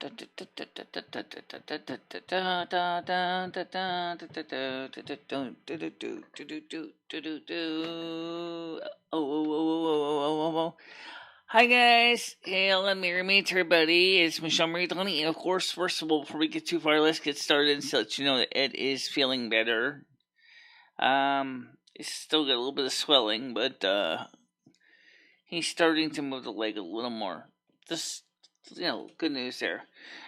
Hi guys, hey, let me remind everybody, it's MicheleMarieDalene, and of course, first of all, before we get too far, let's get started so that you know that Ed is feeling better. He's still got a little bit of swelling, but he's starting to move the leg a little more. Just, good news there.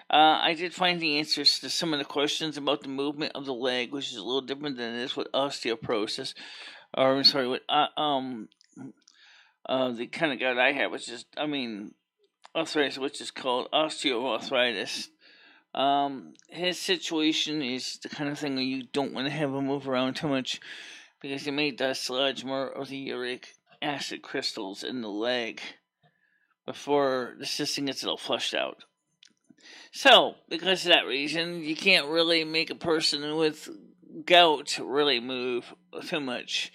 I did find the answers to some of the questions about the movement of the leg, which is a little different than it is with osteoporosis, or I'm sorry, with the kind of gout I have, arthritis, which is called osteoarthritis. His situation is the kind of thing where you don't want to have him move around too much because it may dislodge more of the uric acid crystals in the leg before the system gets it all flushed out. So, because of that reason, you can't really make a person with gout really move too much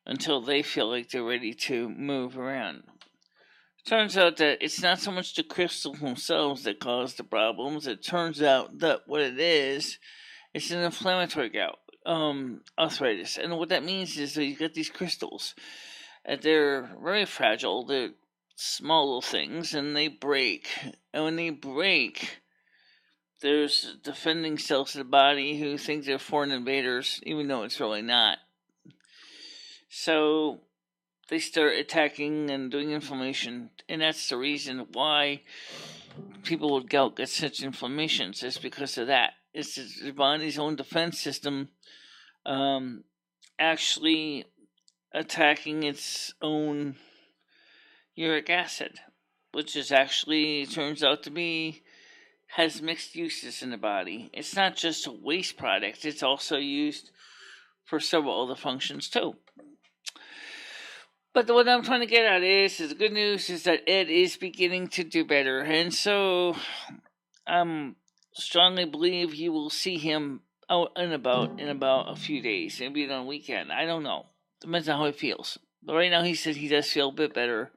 until they feel like they're ready to move around. Turns out that it's not so much the crystals themselves that cause the problems. It turns out that what it is, it's an inflammatory gout, arthritis. And what that means is that you get these crystals. And they're very fragile. They're small little things, and they break. And when they break, there's defending cells of the body who think they're foreign invaders, even though it's really not. So they start attacking and doing inflammation, and that's the reason why people with gout get such inflammations. It's because of that. It's the body's own defense system actually attacking its own uric acid, which is actually turns out to be has mixed uses in the body. It's not just a waste product, it's also used for several other functions too. But what I'm trying to get at is the good news is that Ed is beginning to do better, and so I strongly believe you will see him out and about in about a few days, maybe on a weekend. I don't know. Depends on how he feels. But right now he said he does feel a bit better.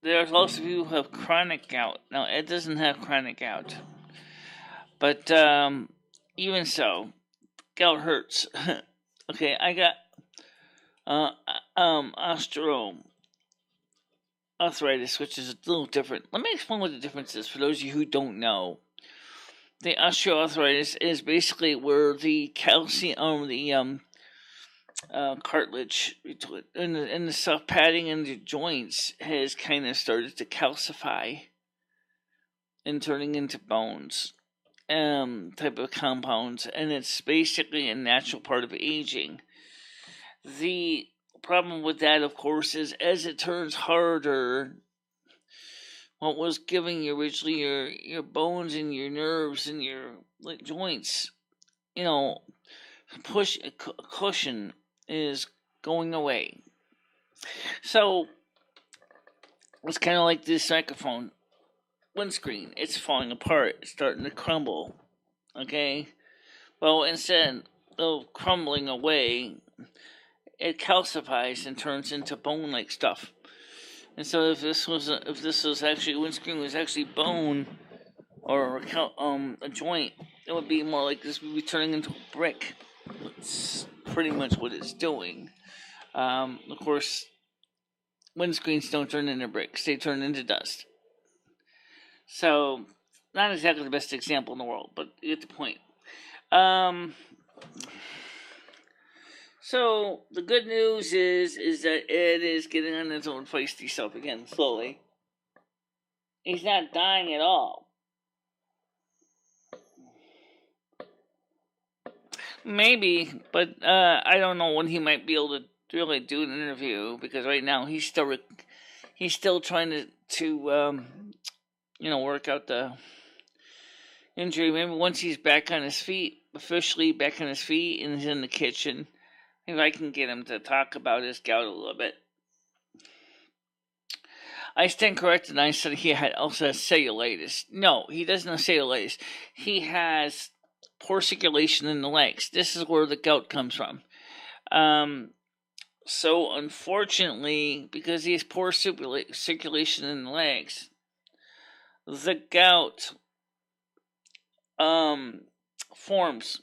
There's also people who have chronic gout. Now, Ed doesn't have chronic gout. But even so, gout hurts. Okay, I got osteoarthritis, which is a little different. Let me explain what the difference is for those of you who don't know. The osteoarthritis is basically where the calcium, the cartilage in the soft padding in the joints has kind of started to calcify and turning into bones type of compounds, and it's basically a natural part of aging. The problem with that, of course, is as it turns harder, what was giving you originally your bones and your nerves and your joints, cushion is going away. So it's kind of like this microphone windscreen. It's falling apart. It's starting to crumble. Okay? Well, instead of crumbling away, it calcifies and turns into bone-like stuff. And so if this was actually windscreen was actually bone or a joint, it would be more like this would be turning into a brick. It's pretty much what it's doing. Of course, windscreens don't turn into bricks; they turn into dust. So, not exactly the best example in the world, but you get the point. So the good news is that Ed is getting on his own feisty self again, slowly. He's not dying at all. Maybe, but I don't know when he might be able to really do an interview, because right now he's still trying to work out the injury. Maybe once he's back on his feet, officially back on his feet, and he's in the kitchen, maybe I can get him to talk about his gout a little bit. I stand corrected, and I said he also has cellulitis. No, he doesn't have cellulitis. He has poor circulation in the legs. This is where the gout comes from. So unfortunately, because he has poor circulation in the legs, the gout forms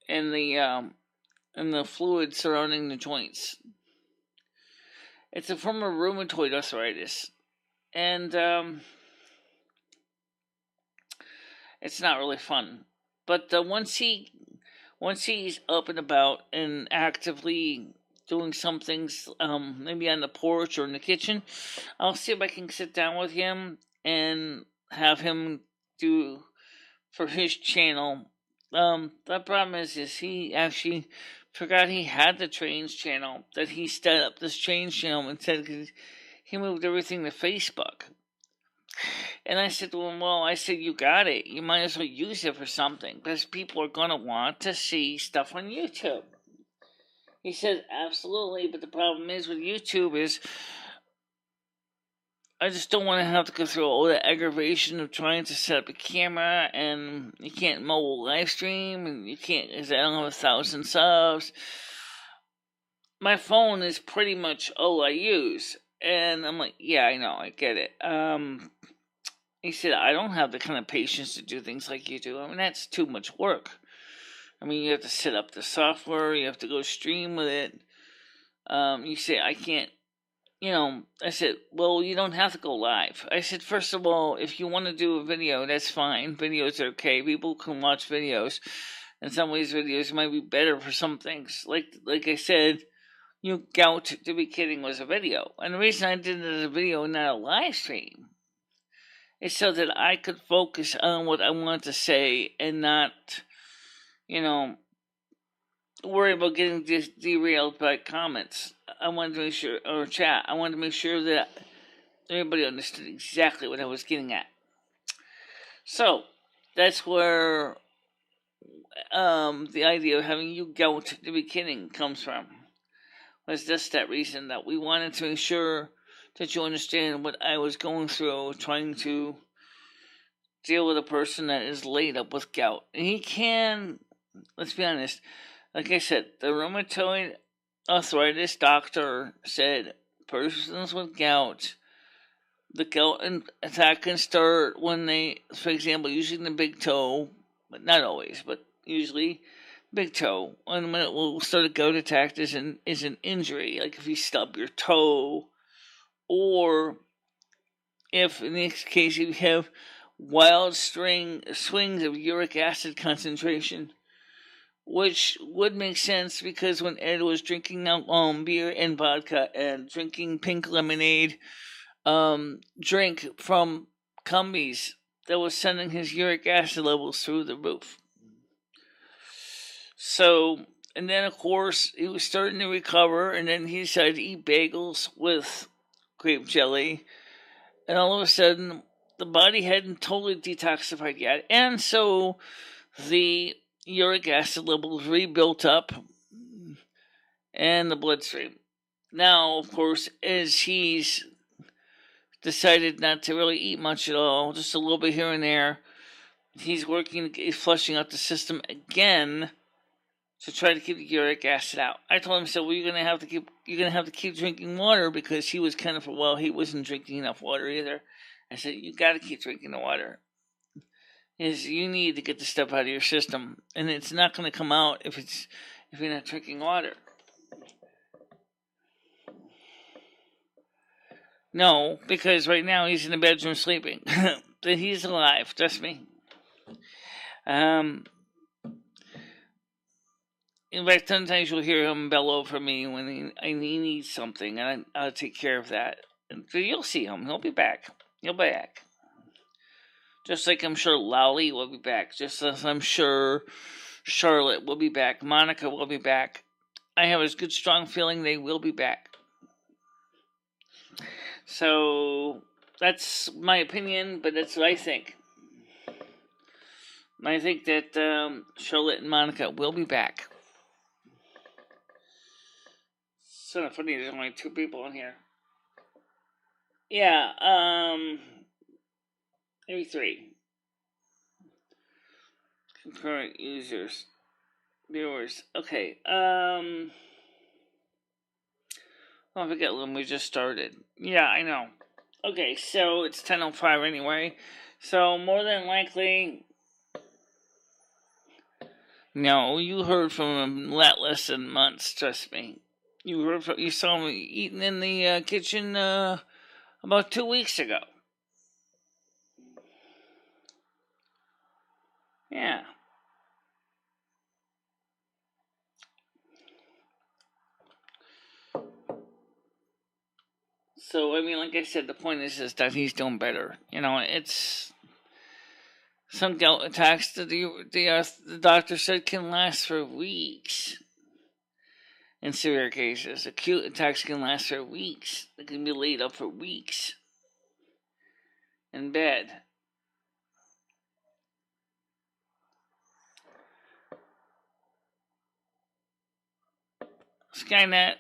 in the fluid surrounding the joints. It's a form of rheumatoid arthritis, and it's not really fun. But once he's up and about and actively doing some things, maybe on the porch or in the kitchen, I'll see if I can sit down with him and have him do for his channel. The problem is he actually forgot he had the trains channel, that he set up this trains channel instead, because he moved everything to Facebook. And I said to him, well, I said, you got it. You might as well use it for something, because people are going to want to see stuff on YouTube. He said, absolutely, but the problem is with YouTube is I just don't want to have to go through all the aggravation of trying to set up a camera, and you can't mobile live stream, and you can't, because I don't have 1,000 subs. My phone is pretty much all I use. And I'm like, yeah, I know, I get it. He said, I don't have the kind of patience to do things like you do. I mean, that's too much work. I mean, you have to set up the software, you have to go stream with it. You say, I can't, I said, well, you don't have to go live. I said, first of all, if you want to do a video, that's fine. Videos are okay. People can watch videos. In some ways, videos might be better for some things. Like I said, gout, to be kidding, was a video. And the reason I did it as a video, not a live stream, is so that I could focus on what I wanted to say and not, worry about getting derailed by comments. I wanted to make sure, or chat, I wanted to make sure that everybody understood exactly what I was getting at. So, that's where the idea of having you gout, to be kidding, comes from. Was just that reason that we wanted to ensure that you understand what I was going through trying to deal with a person that is laid up with gout. And he can, let's be honest, like I said, the rheumatoid arthritis doctor said persons with gout, the gout attack can start when they, for example, using the big toe, but not always, but usually big toe. And when it will start a gout attack is an injury, like if you stub your toe, or if in this case you have wild swings of uric acid concentration, which would make sense because when Ed was drinking beer and vodka and drinking pink lemonade drink from Cumbies, that was sending his uric acid levels through the roof. So, and then of course he was starting to recover, and then he decided to eat bagels with grape jelly, and all of a sudden the body hadn't totally detoxified yet, and so the uric acid levels rebuilt up and the bloodstream. Now, of course, as he's decided not to really eat much at all, just a little bit here and there, he's flushing out the system again to try to keep the uric acid out. I told him, so well, you're gonna have to keep drinking water, because he was kind of, well, he wasn't drinking enough water either. I said, you got to keep drinking the water. You need to get the stuff out of your system, and it's not going to come out if you're not drinking water. No, because right now he's in the bedroom sleeping. But he's alive, trust me. In fact, sometimes you'll hear him bellow for me when he needs something, and I'll take care of that. So you'll see him. He'll be back. He'll be back. Just like I'm sure Lolly will be back. Just as I'm sure Charlotte will be back. Monica will be back. I have a good, strong feeling they will be back. So, that's my opinion, but that's what I think. I think that Charlotte and Monica will be back. It's sort of funny, there's only 2 people in here. Yeah, maybe 3. Concurrent users. Viewers. Okay, I forget when we just started. Yeah, I know. Okay, so it's 10:05 anyway. So more than likely, no, you heard from him a lot less than months. Trust me. You saw him eating in the kitchen about 2 weeks ago. Yeah. So I mean, like I said, the point is that he's doing better. It's some gout attacks that the doctor said can last for weeks. In severe cases, acute attacks can last for weeks. They can be laid up for weeks in bed. Skynet,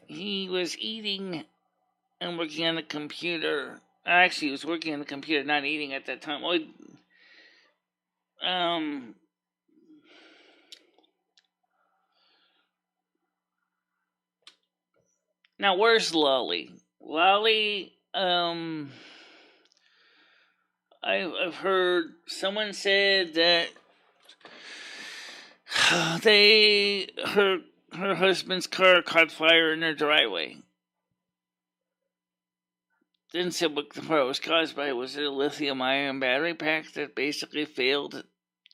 he was eating and working on the computer. Actually, he was working on the computer, not eating at that time. Now where's Lolly? Lolly, I've heard someone said that her husband's car caught fire in their driveway. Didn't say what the fire was caused by. Was it a lithium-ion battery pack that basically failed,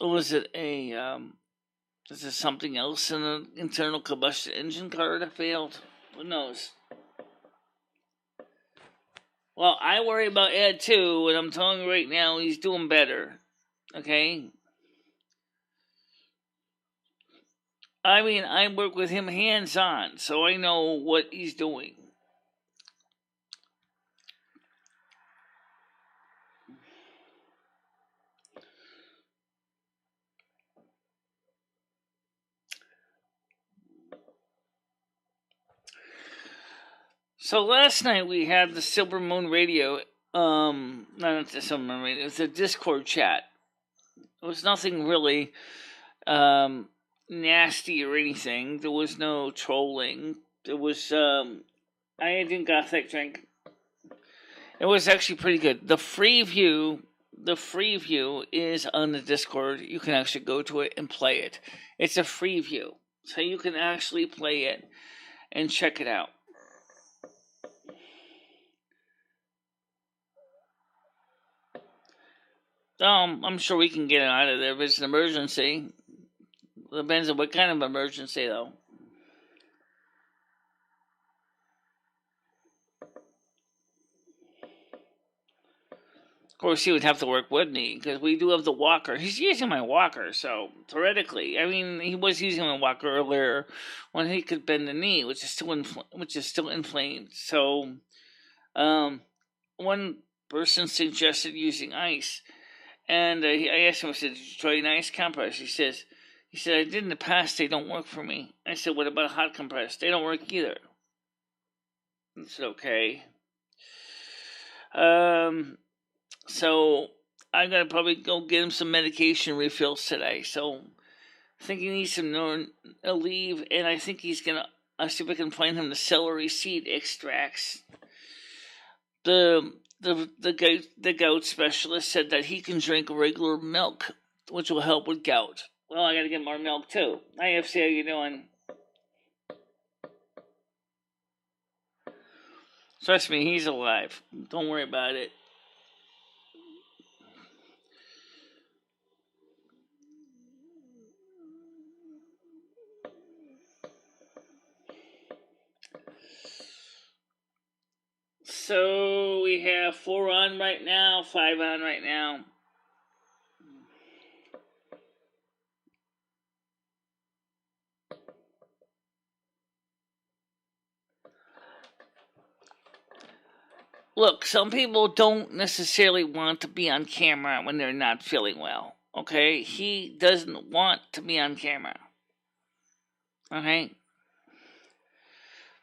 or was it is it something else in an internal combustion engine car that failed? Who knows? Well, I worry about Ed too, and I'm telling you right now, he's doing better. Okay? I mean, I work with him hands-on, so I know what he's doing. So last night we had the Silvermoon radio, not the Silvermoon radio, it was a Discord chat. It was nothing really nasty or anything. There was no trolling. There was I didn't Gothic drink. It was actually pretty good. The free view is on the Discord. You can actually go to it and play it. It's a free view, so you can actually play it and check it out. I'm sure we can get it out of there if it's an emergency. Depends on what kind of emergency, though. Of course, he would have to work with me because we do have the walker. He's using my walker, so theoretically, I mean, he was using my walker earlier when he could bend the knee, which is still inflamed. So, one person suggested using ice, and I asked him, I said, "Did you try an ice compress?" He said, "I did in the past. They don't work for me." I said, "What about a hot compress?" "They don't work either." I said, "Okay." So I'm gonna probably go get him some medication refills today. So I think he needs some Aleve, and I think he's gonna. I'll see if I can find him the celery seed extracts. The gout specialist said that he can drink regular milk, which will help with gout. Well, I gotta get more milk too. Hi, FC, how you doing? Trust me, he's alive. Don't worry about it. So we have 4 on right now, 5 on right now. Look, some people don't necessarily want to be on camera when they're not feeling well. Okay? He doesn't want to be on camera. Okay?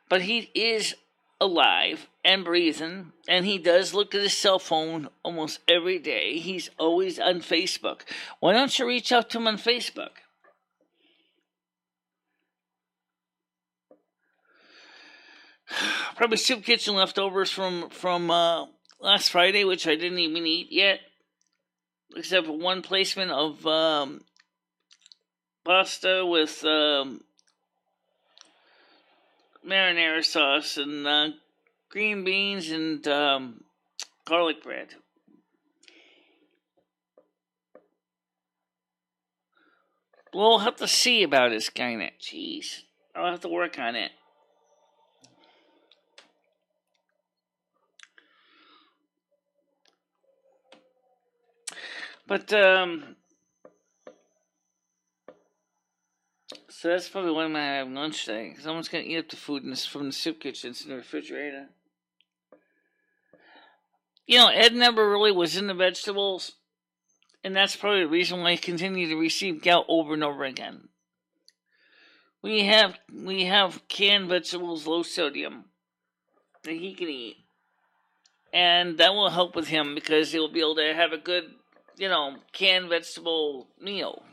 But he is alive and breathing, and he does look at his cell phone almost every day. He's always on Facebook. Why don't you reach out to him on Facebook? Probably soup kitchen leftovers from last Friday, which I didn't even eat yet, except for one placement of pasta with marinara sauce and green beans and garlic bread. We'll have to see about it, Skynet. Jeez. I'll have to work on it. But, so that's probably when I'm going to have lunch today. Because someone's going to eat up the food from the soup kitchen. It's in the refrigerator. You know, Ed never really was in the vegetables. And that's probably the reason why he continued to receive gout over and over again. We have canned vegetables, low sodium, that he can eat. And that will help with him because he'll be able to have a good, canned vegetable meal.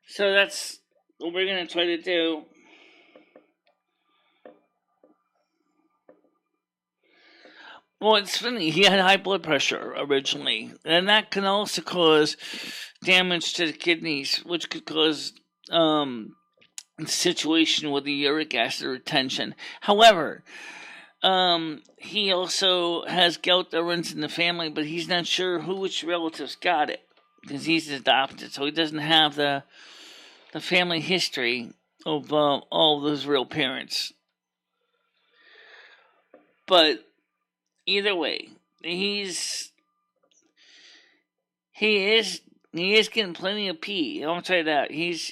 So that's what we're going to try to do. Well, it's funny. He had high blood pressure originally. And that can also cause damage to the kidneys, which could cause situation with the uric acid retention. However, he also has gout that runs in the family, but he's not sure which relatives got it because he's adopted, so he doesn't have the family history of all of those real parents. But either way, he is getting plenty of pee. I'll tell you that. His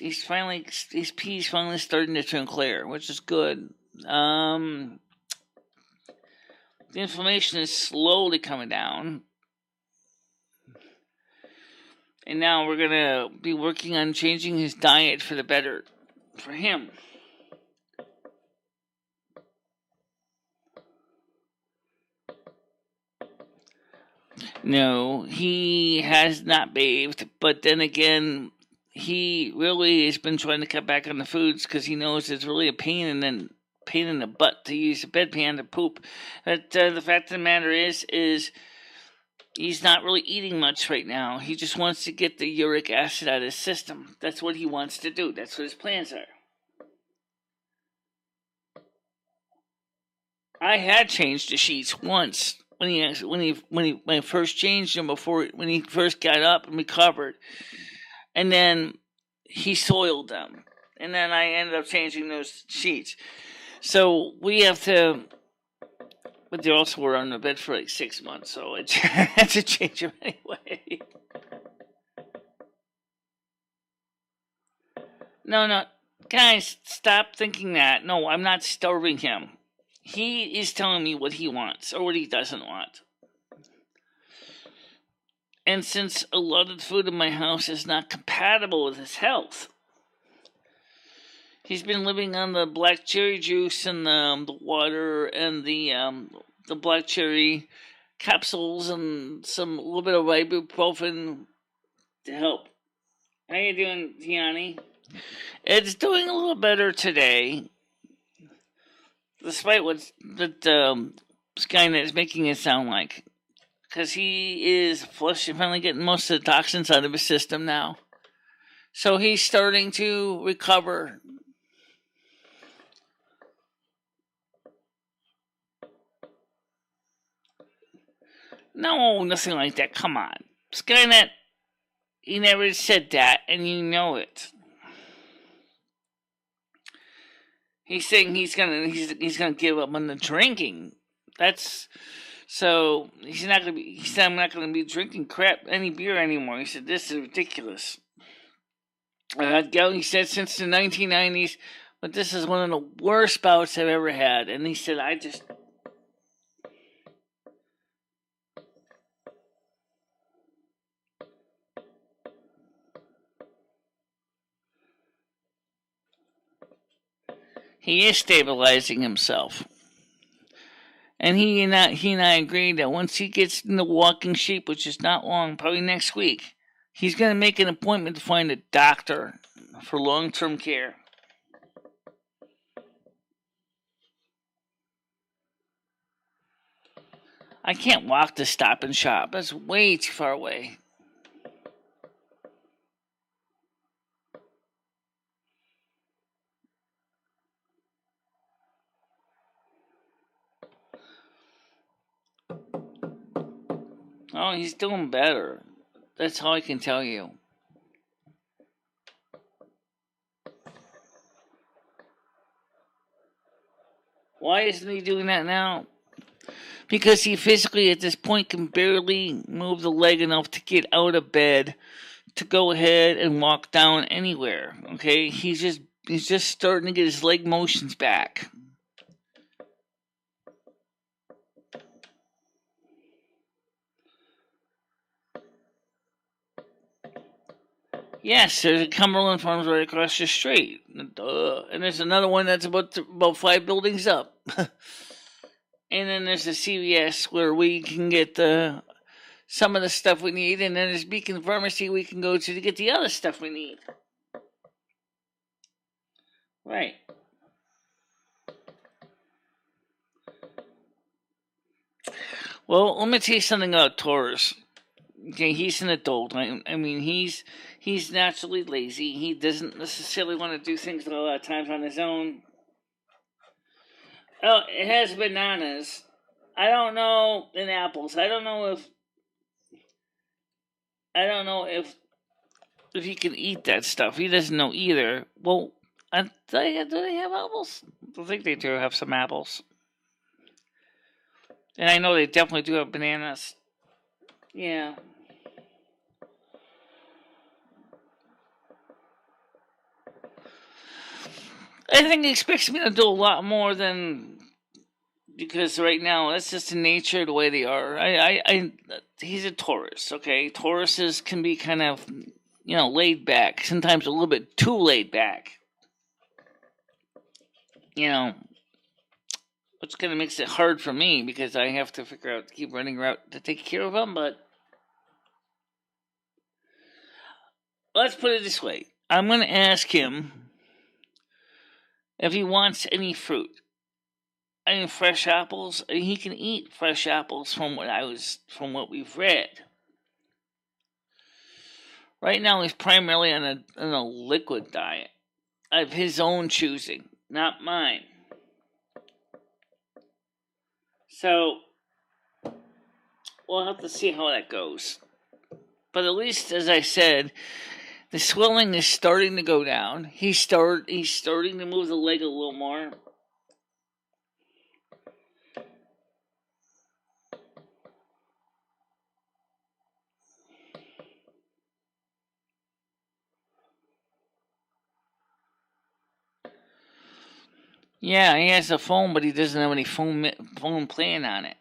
pee's finally starting to turn clear, which is good. The inflammation is slowly coming down. And now we're going to be working on changing his diet for the better for him. No, he has not bathed, but then again, he really has been trying to cut back on the foods because he knows it's really a pain in the butt to use a bedpan to poop. But the fact of the matter is he's not really eating much right now. He just wants to get the uric acid out of his system. That's what he wants to do. That's what his plans are. I had changed the sheets once when I first changed them when he first got up and recovered, and then he soiled them, and then I ended up changing those sheets. So we have to. But they also were on the bed for like 6 months, so I had to change them anyway. No, guys, stop thinking that. No, I'm not starving him. He is telling me what he wants or what he doesn't want. And since a lot of the food in my house is not compatible with his health, he's been living on the black cherry juice and the water and the black cherry capsules and a little bit of ibuprofen to help. How you doing, Tiani? Ed's doing a little better today, despite what Skynet is making it sound like, because he is finally getting most of the toxins out of his system now. So he's starting to recover. No, nothing like that. Come on. Skynet, he never said that, and you know it. He's saying he's gonna give up on the drinking. So he said I'm not gonna be drinking any beer anymore. He said this is ridiculous. He said since the 1990s, but this is one of the worst bouts I've ever had. And he said he is stabilizing himself. And he and I agreed that once he gets in the walking sheep, which is not long, probably next week, he's going to make an appointment to find a doctor for long-term care. I can't walk to Stop and Shop. That's way too far away. Oh, he's doing better. That's all I can tell you. Why isn't he doing that now? Because he physically, at this point, can barely move the leg enough to get out of bed to go ahead and walk down anywhere. Okay, he's just starting to get his leg motions back. Yes, there's a Cumberland Farms right across the street. And there's another one that's about 5 buildings up. And then there's a CVS where we can get some of the stuff we need. And then there's Beacon Pharmacy we can go to get the other stuff we need. Right. Well, let me tell you something about Taurus. Okay, he's an adult. I mean, he's naturally lazy. He doesn't necessarily want to do things a lot of times on his own. Oh, it has bananas. I don't know, and apples. I don't know if he can eat that stuff. He doesn't know either. Well, do they have apples? I think they do have some apples. And I know they definitely do have bananas. Yeah. I think he expects me to do a lot more than, because right now that's just the nature of the way they are. He's a Taurus, okay? Tauruses can be kind of, laid back. Sometimes a little bit too laid back. Which kind of makes it hard for me because I have to figure out to keep running around to take care of him. But let's put it this way: I'm going to ask him if he wants any fruit. I mean, fresh apples. He can eat fresh apples from what we've read. Right now, he's primarily on a liquid diet of his own choosing, not mine. So we'll have to see how that goes. But at least, as I said, the swelling is starting to go down. He's starting to move the leg a little more. Yeah, he has a phone, but he doesn't have any phone plan on it.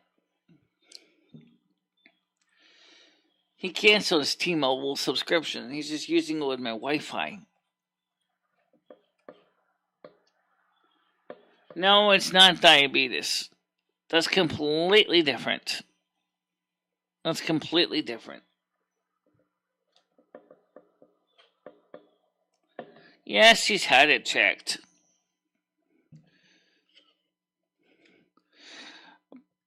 He canceled his T-Mobile subscription. He's just using it with my Wi-Fi. No, it's not diabetes. That's completely different. Yes, he's had it checked.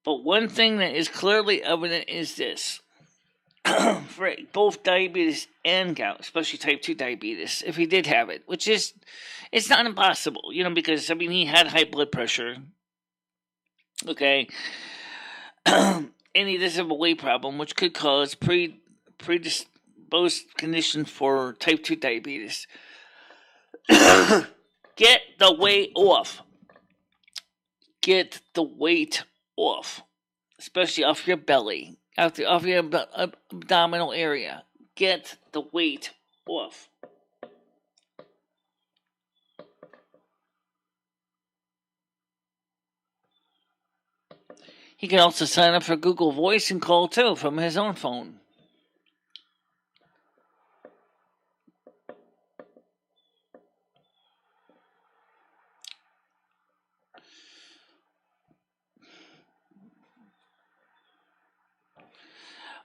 But one thing that is clearly evident is this. For both diabetes and gout, especially type 2 diabetes, if he did have it, which is, it's not impossible, because, he had high blood pressure, okay, and he does have a weight problem, which could cause predisposed condition for type 2 diabetes. Get the weight off. Get the weight off, especially off your belly. Off your abdominal area. Get the weight off. He can also sign up for Google Voice and call too from his own phone.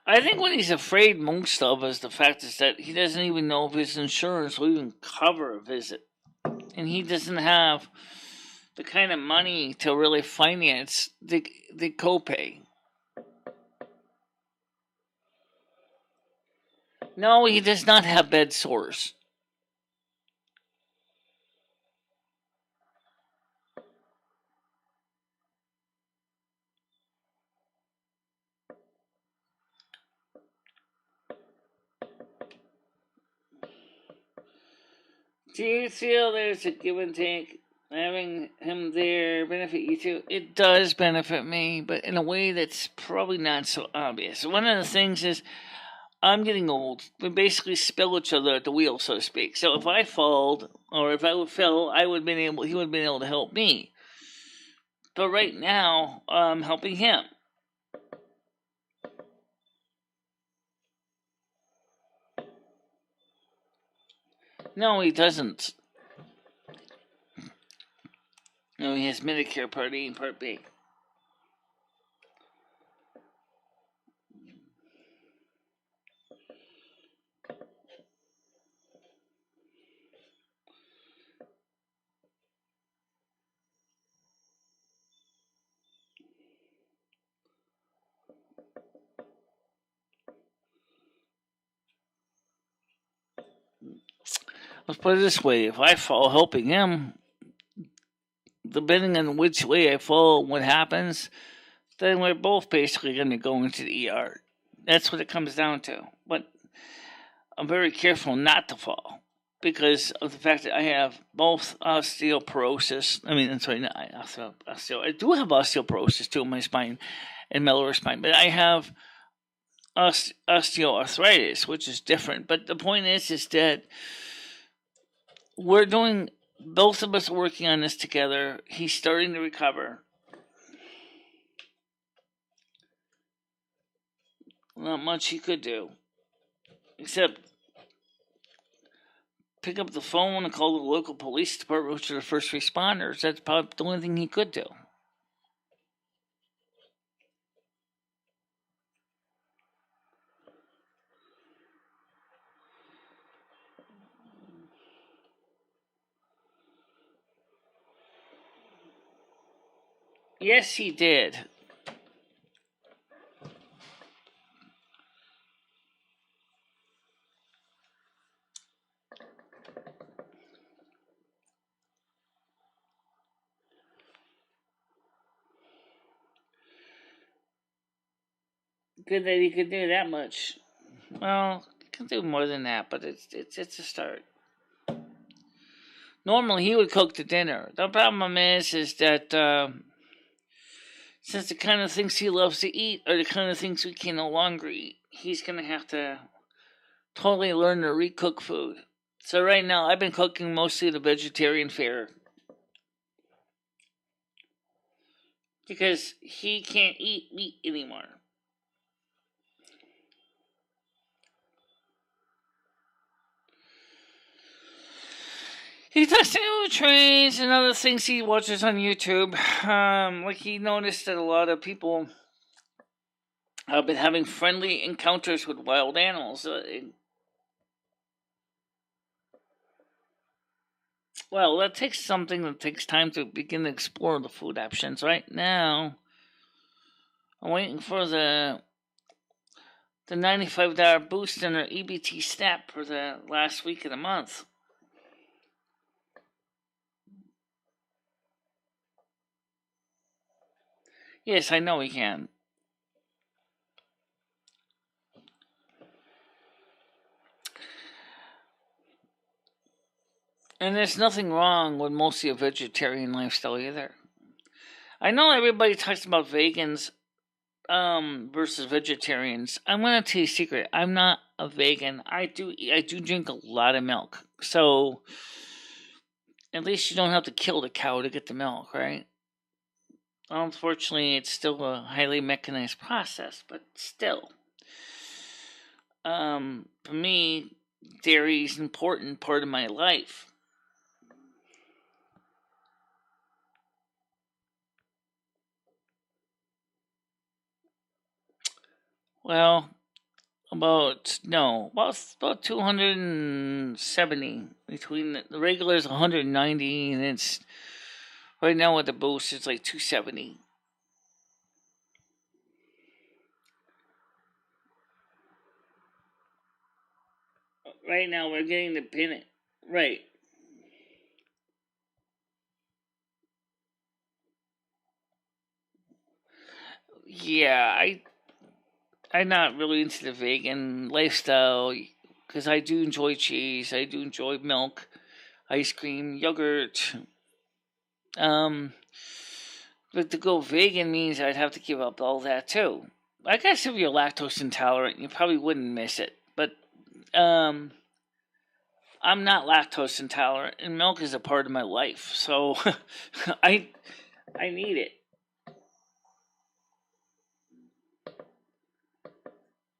I think what he's afraid most of is the fact is that he doesn't even know if his insurance will even cover a visit. And he doesn't have the kind of money to really finance the copay. No, he does not have bed sores. Do you feel there's a give and take? Having him there benefit you too? It does benefit me, but in a way that's probably not so obvious. One of the things is I'm getting old. We basically spill each other at the wheel, so to speak. So if I falled, or if I fell, he would have been able to help me. But right now, I'm helping him. No, he doesn't. No, he has Medicare Part A and Part B. Let's put it this way: if I fall helping him, depending on which way I fall, what happens, then we're both basically going to go into the ER. That's what it comes down to. But I'm very careful not to fall because of the fact that I have both osteoporosis. I mean, sorry, not osteo. I do have osteoporosis too in my spine and my lower spine, but I have osteoarthritis, which is different. But the point is that we're doing. Both of us are working on this together. He's starting to recover. Not much he could do, except pick up the phone and call the local police department, which are the first responders. That's probably the only thing he could do. Yes, he did. Good that he could do that much. Well, he can do more than that, but it's a start. Normally, he would cook the dinner. The problem is that since the kind of things he loves to eat are the kind of things we can no longer eat, he's gonna have to totally learn to recook food. So right now, I've been cooking mostly the vegetarian fare because he can't eat meat anymore. He does new trains and other things he watches on YouTube. Like he noticed that a lot of people have been having friendly encounters with wild animals. Well, that takes something that takes time to begin to explore the food options. Right now, I'm waiting for the $95 boost in our EBT SNAP for the last week of the month. Yes, I know he can. And there's nothing wrong with mostly a vegetarian lifestyle either. I know everybody talks about vegans versus vegetarians. I'm gonna tell you a secret. I'm not a vegan. I do drink a lot of milk. So at least you don't have to kill the cow to get the milk, right? Unfortunately, it's still a highly mechanized process, but still. For me, dairy is an important part of my life. Well, about 270 between the regular is 190, and it's right now with the boost it's like 270. right now we're getting the pin right. Yeah, I'm not really into the vegan lifestyle because I do enjoy cheese, I do enjoy milk, ice cream, yogurt. Um, but to go vegan means I'd have to give up all that too. I guess if you're lactose intolerant, you probably wouldn't miss it. But um, I'm not lactose intolerant, and milk is a part of my life, so I I need it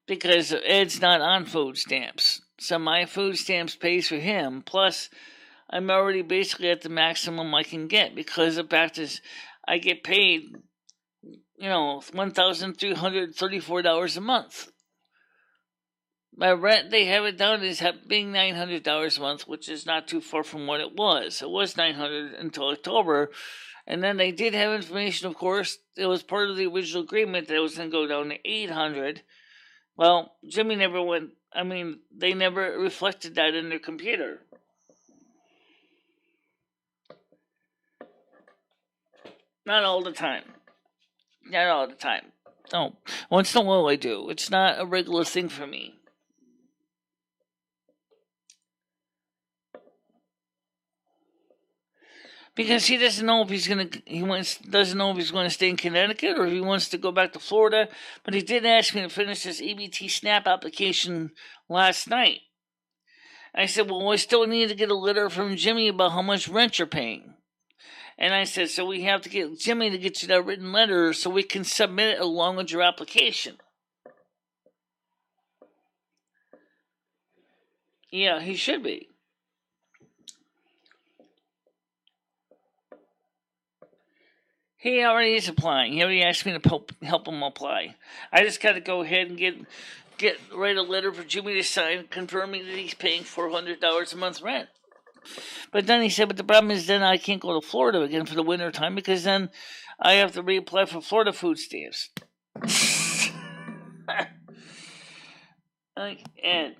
because Ed's not on food stamps. So my food stamps pays for him. Plus, I'm already basically at the maximum I can get because the fact is, I get paid, $1,334 a month. My rent, they have it down as being $900 a month, which is not too far from what it was. It was $900 until October, and then they did have information. Of course, it was part of the original agreement that it was going to go down to $800. Well, Jimmy never went. I mean, they never reflected that in their computer. Not all the time. Not all the time. No, once in a while I do. It's not a regular thing for me. Because he doesn't know if doesn't know if he's going to stay in Connecticut or if he wants to go back to Florida. But he did ask me to finish this EBT SNAP application last night. I said, well, I still need to get a letter from Jimmy about how much rent you're paying. And I said, so we have to get Jimmy to get you that written letter so we can submit it along with your application. Yeah, he should be. He already is applying. He already asked me to help him apply. I just got to go ahead and write a letter for Jimmy to sign confirming that he's paying $400 a month rent. But then he said, but the problem is then I can't go to Florida again for the winter time because then I have to reapply for Florida food stamps. Like, Ed,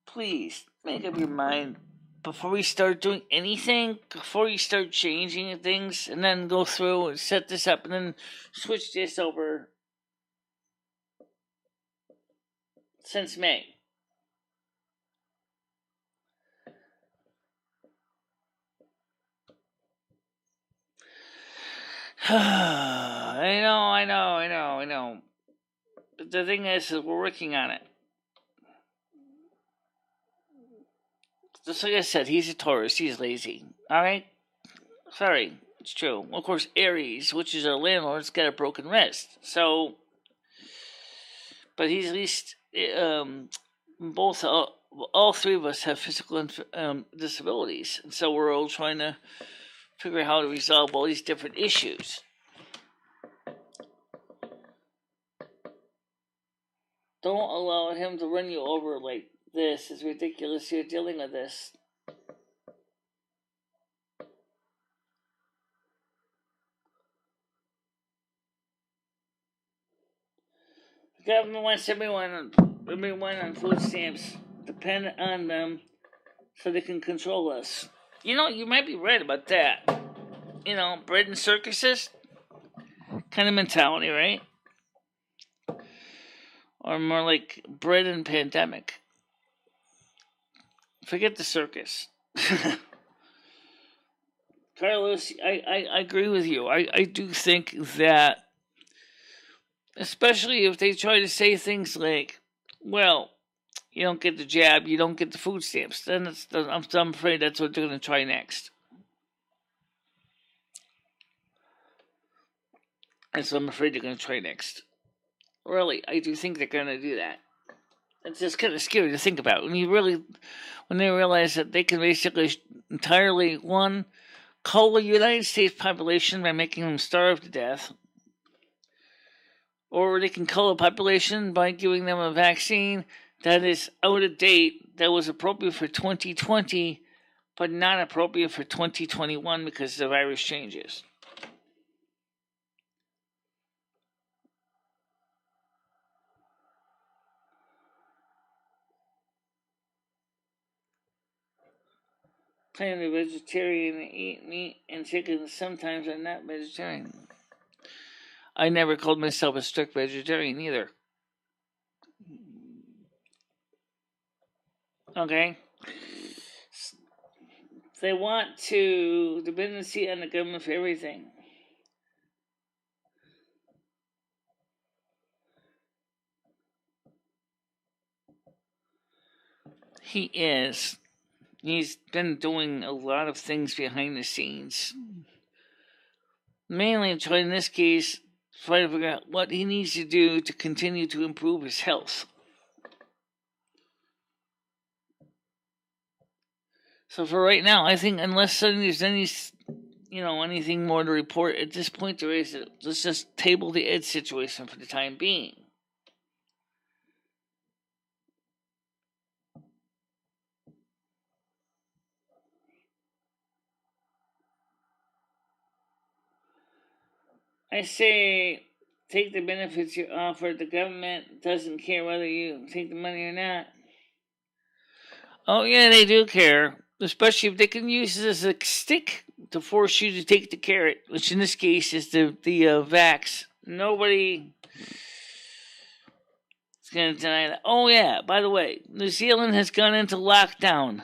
please make up your mind before we start doing anything, before you start changing things, and then go through and set this up and then switch this over since May. I know. But the thing is we're working on it. Just like I said, he's a Taurus. He's lazy. Alright? Sorry. It's true. Of course, Aries, which is our landlord's got a broken wrist. So, but he's at least, both, all three of us have physical disabilities. And so we're all trying to figure out how to resolve all these different issues. Don't allow him to run you over like this. It's ridiculous you're dealing with this. The government wants everyone on food stamps. Depend on them so they can control us. You might be right about that. Bread and circuses kind of mentality, right? Or more like bread and pandemic. Forget the circus. Carlos, I agree with you. I do think that, especially if they try to say things like, well, you don't get the jab, you don't get the food stamps, then I'm afraid that's what they're going to try next. That's what I'm afraid they're going to try next. Really, I do think they're going to do that. It's just kind of scary to think about when they realize that they can basically entirely cull the United States population by making them starve to death, or they can cull the population by giving them a vaccine that is out of date, that was appropriate for 2020, but not appropriate for 2021 because the virus changes. claim they're vegetarian and eat meat and chicken. Sometimes I'm not vegetarian. I never called myself a strict vegetarian either. Okay? They want to dependency on the government for everything. He is. He's been doing a lot of things behind the scenes. Mainly, in this case, trying to figure out what he needs to do to continue to improve his health. So for right now, I think unless there's anything more to report at this point, let's just table the Ed situation for the time being. I say take the benefits you're offered. The government doesn't care whether you take the money or not. Oh yeah, they do care. Especially if they can use it as a stick to force you to take the carrot, which in this case is the vax. Nobody is going to deny that. Oh yeah, by the way, New Zealand has gone into lockdown.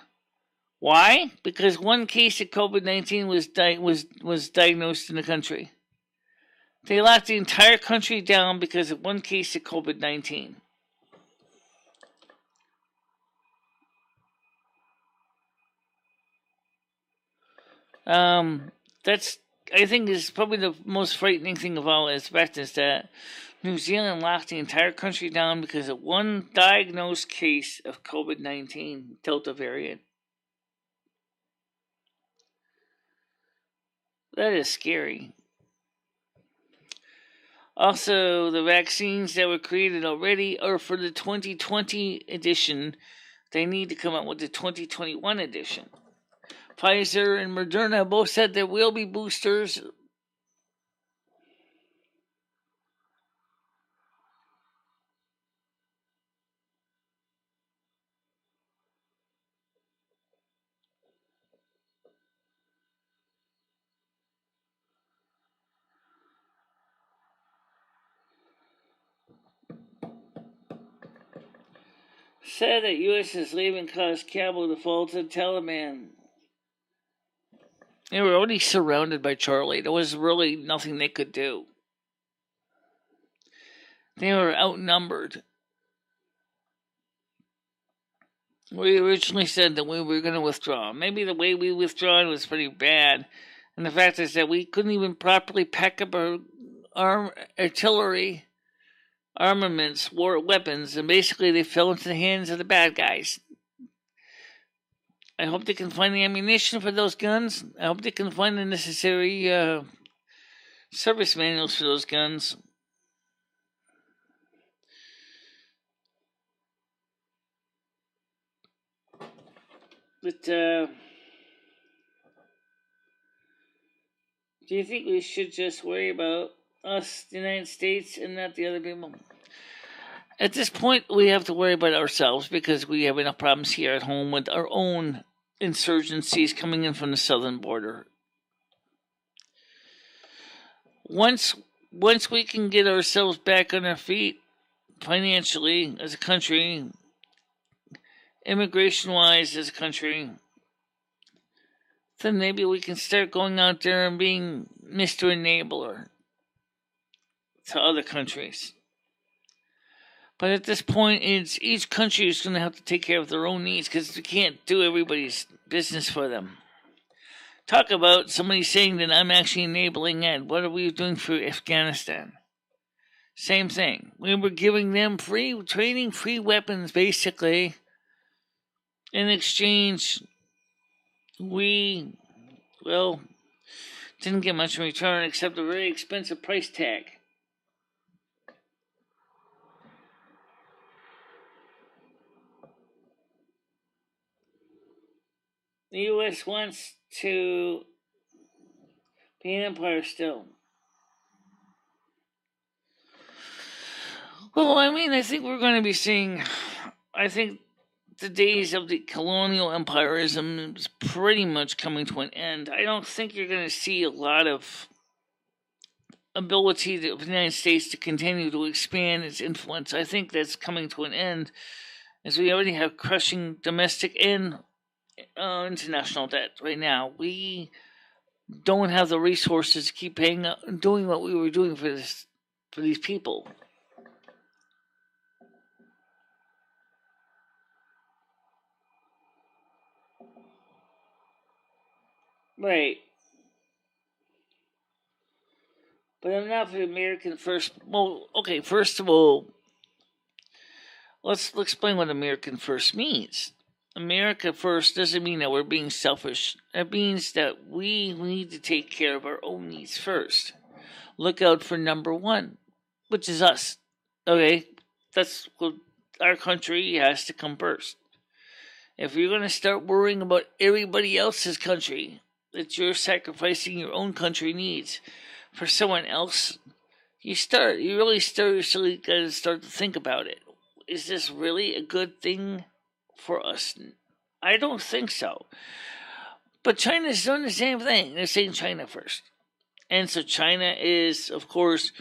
Why? Because one case of COVID-19 was diagnosed in the country. They locked the entire country down because of one case of COVID-19. That's, I think, is probably the most frightening thing of all. Is that New Zealand locked the entire country down because of one diagnosed case of COVID-19 Delta variant. That is scary. Also, the vaccines that were created already are for the 2020 edition. They need to come out with the 2021 edition. Pfizer and Moderna both said there will be boosters. Said that U.S. is leaving caused Kabul to fall to the Taliban. They were already surrounded by Charlie. There was really nothing they could do. They were outnumbered. We originally said that we were going to withdraw. Maybe the way we withdrew was pretty bad. And the fact is that we couldn't even properly pack up our artillery, armaments, war weapons, and basically they fell into the hands of the bad guys. I hope they can find the ammunition for those guns. I hope they can find the necessary service manuals for those guns. But do you think we should just worry about us, the United States, and not the other people? At this point, we have to worry about ourselves because we have enough problems here at home with our own insurgencies coming in from the southern border. Once we can get ourselves back on our feet financially as a country, immigration-wise as a country, then maybe we can start going out there and being Mr. Enabler to other countries. But at this point, each country is going to have to take care of their own needs because we can't do everybody's business for them. Talk about somebody saying that I'm actually enabling Ed. What are we doing for Afghanistan? Same thing. We were giving them free training, free weapons, basically. In exchange, we, didn't get much in return except a very expensive price tag. The U.S. wants to be an empire still. Well, I mean, I think we're going to be seeing, I think the days of the colonial empirism is pretty much coming to an end. I don't think you're going to see a lot of ability of the United States to continue to expand its influence. I think that's coming to an end, as we already have crushing domestic and international debt right now. We don't have the resources to keep paying up, doing what we were doing for these people. Right. But I'm not for American first. Well, okay, first of all, let's explain what American first means. America first doesn't mean that we're being selfish. That means that we need to take care of our own needs first. Look out for number one, which is us. Okay? That's what our country has to come first. If you're going to start worrying about everybody else's country, that you're sacrificing your own country needs for someone else, you really seriously got to start to think about it. Is this really a good thing for us? I don't think so. But China's doing the same thing. They're saying China first. And so China is, of course,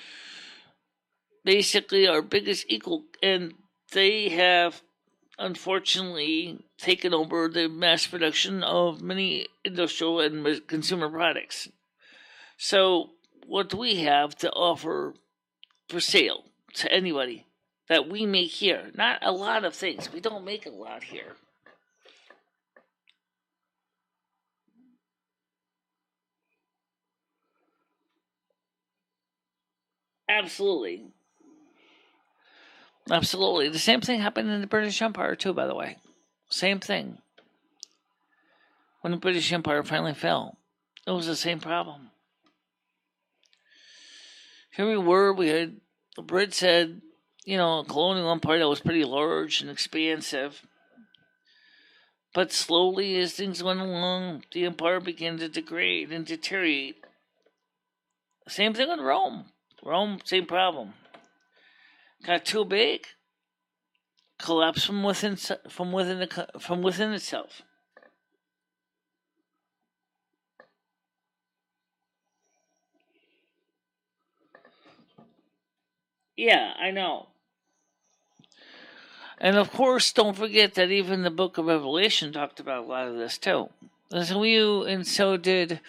basically our biggest equal, and they have unfortunately taken over the mass production of many industrial and consumer products. So what do we have to offer for sale to anybody that we make here? Not a lot of things. We don't make a lot here. Absolutely. Absolutely. The same thing happened in the British Empire, too, by the way. Same thing. When the British Empire finally fell, it was the same problem. Here we had, the Brits had, a colonial empire that was pretty large and expansive. But slowly, as things went along, the empire began to degrade and deteriorate. Same thing with Rome. Rome, same problem. Got too big, collapsed from within itself. Yeah, I know. And of course, don't forget that even the Book of Revelation talked about a lot of this too. And so did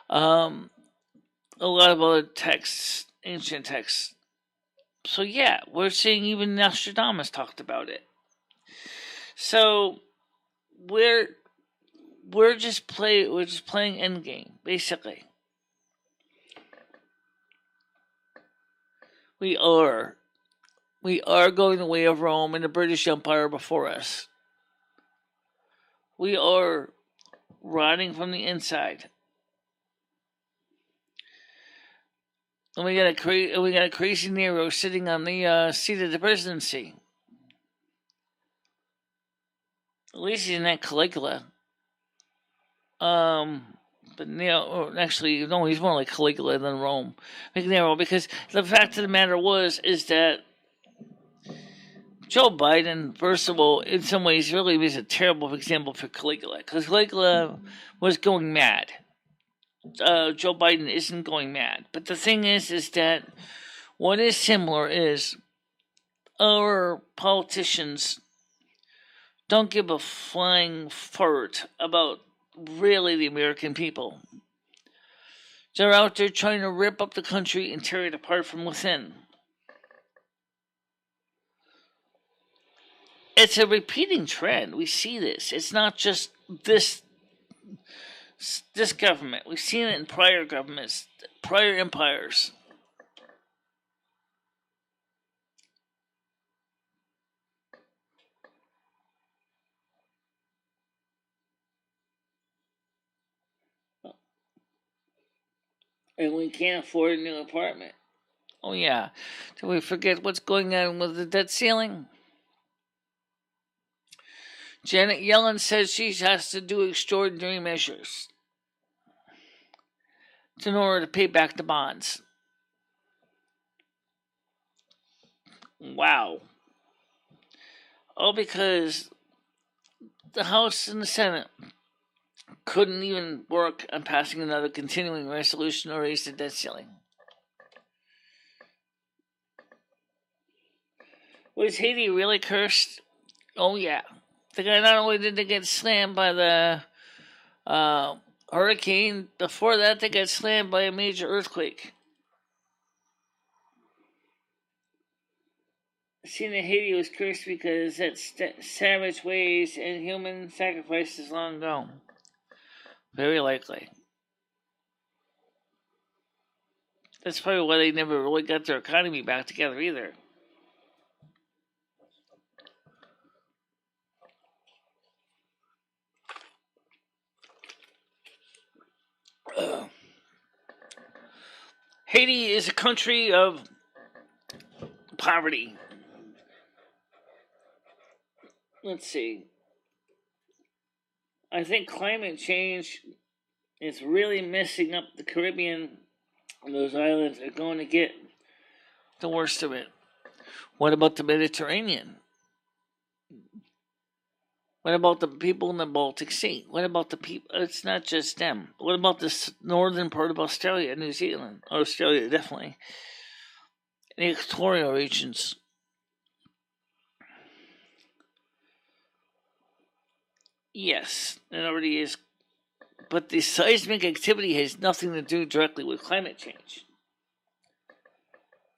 a lot of other texts, ancient texts. So yeah, we're seeing even Nostradamus talked about it. So we're just playing endgame, basically. We are going the way of Rome and the British Empire before us. We are rotting from the inside. And we got a crazy Nero sitting on the seat of the presidency. At least he's not Caligula. But Nero, actually, no, he's more like Caligula than Nero, because the fact of the matter is that Joe Biden, first of all, in some ways, really was a terrible example for Caligula, because Caligula was going mad. Joe Biden isn't going mad. But the thing is that what is similar is our politicians don't give a flying fart about really the American people. They're out there trying to rip up the country and tear it apart from within. It's a repeating trend. We see this. It's not just this government. We've seen it in prior governments, prior empires. And we can't afford a new apartment. Oh yeah. Did we forget what's going on with the debt ceiling? Janet Yellen says she has to do extraordinary measures in order to pay back the bonds. Wow. All because the House and the Senate couldn't even work on passing another continuing resolution or raise the debt ceiling. Was Haiti really cursed? Oh, yeah. Not only did they get slammed by the hurricane, before that they got slammed by a major earthquake. Seeing that Haiti was cursed because its savage ways and human sacrifices long gone. Very likely. That's probably why they never really got their economy back together either. Haiti is a country of poverty. Let's see. I think climate change is really messing up the Caribbean. Those islands are going to get the worst of it. What about the Mediterranean? What about the people in the Baltic Sea? What about the people? It's not just them. What about the northern part of Australia, New Zealand? Australia, definitely. The equatorial regions. Yes, it already is. But the seismic activity has nothing to do directly with climate change.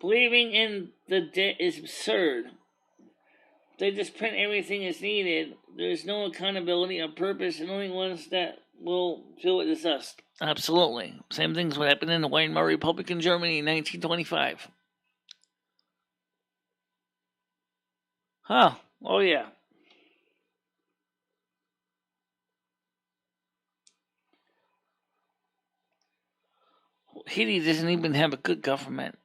Believing in the debt is absurd. They just print everything as needed. There's no accountability or purpose, and only ones that will feel it is us. Absolutely. Same thing's what happened in the Weimar Republic in Germany in 1925. Huh. Oh, yeah. Haiti doesn't even have a good government.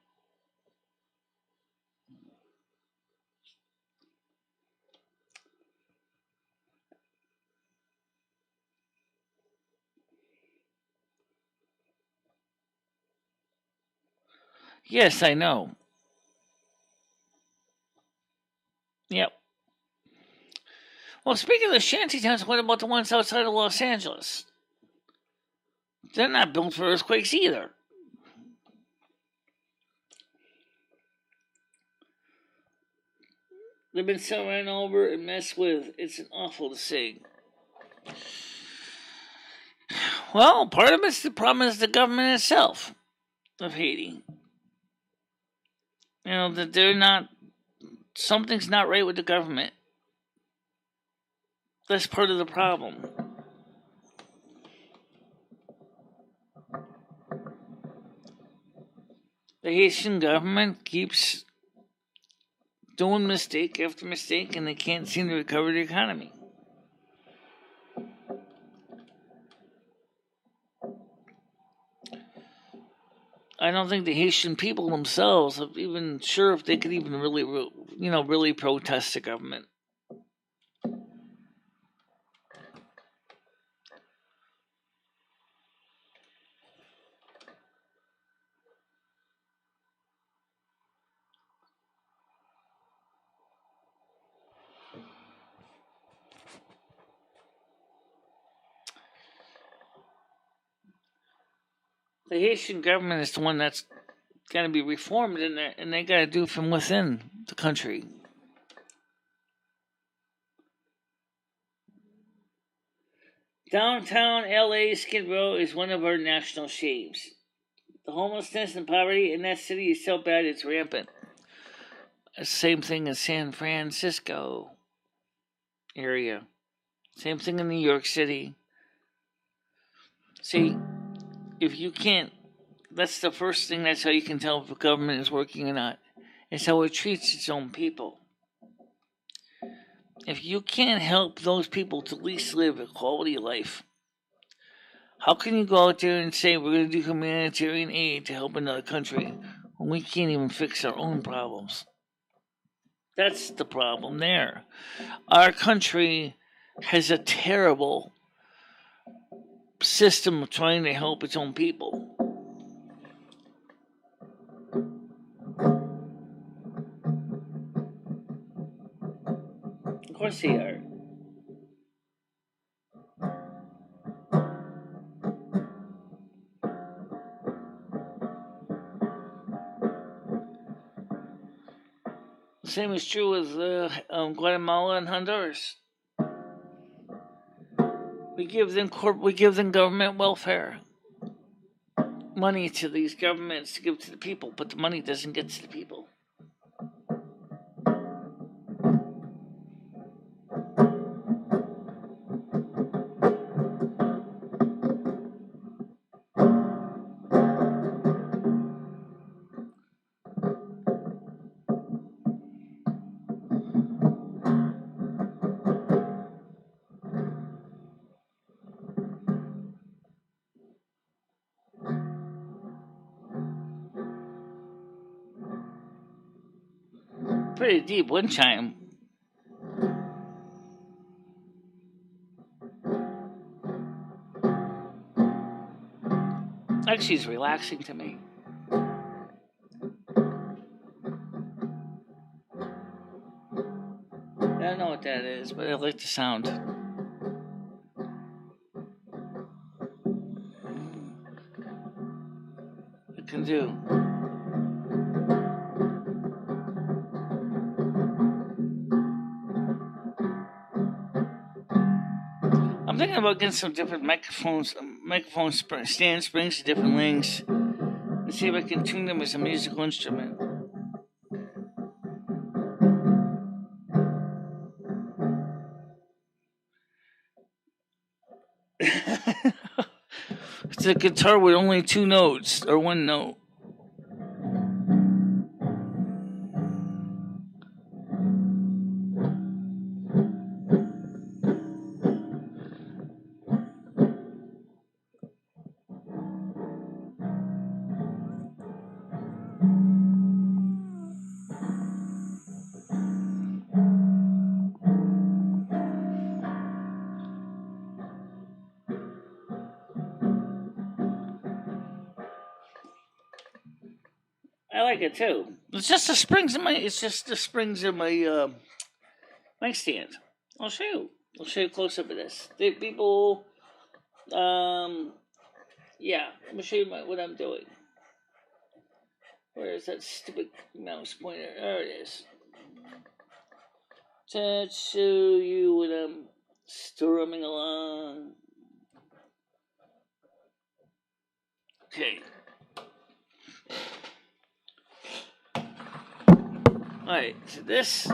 Yes, I know. Yep. Well, speaking of the shantytowns, what about the ones outside of Los Angeles? They're not built for earthquakes either. They've been so ran over and messed with. It's awful to see. Well, part of it's the problem is the government itself of Haiti. You know, that they're not. Something's not right with the government. That's part of the problem. The Haitian government keeps doing mistake after mistake, and they can't seem to recover the economy. I don't think the Haitian people themselves are even sure if they could even really protest the government. The Haitian government is the one that's got to be reformed, and they got to do it from within the country. Downtown LA Skid Row is one of our national shames. The homelessness and poverty in that city is so bad it's rampant. Same thing in San Francisco area. Same thing in New York City. See, if you can't, that's the first thing, that's how you can tell if a government is working or not. It's how it treats its own people. If you can't help those people to at least live a quality of life, how can you go out there and say we're going to do humanitarian aid to help another country when we can't even fix our own problems? That's the problem there. Our country has a terrible system of trying to help its own people. Of course they are. The same is true with Guatemala and Honduras. We give them government welfare money to these governments to give to the people, but the money doesn't get to the people. Pretty deep wind chime. Actually, it's relaxing to me. I don't know what that is, but I like the sound. It can do. I'm thinking about getting some different microphone stand springs to different lengths, and see if I can tune them as a musical instrument. It's a guitar with only 2 notes, or 1 note. I like it too. It's just the springs in my mic stand. I'll show you. I'll show you a close up of this. The people, yeah. Let me show you what I'm doing. Where is that stupid mouse pointer? There it is. To show you what I'm strumming along. Okay. Alright, so these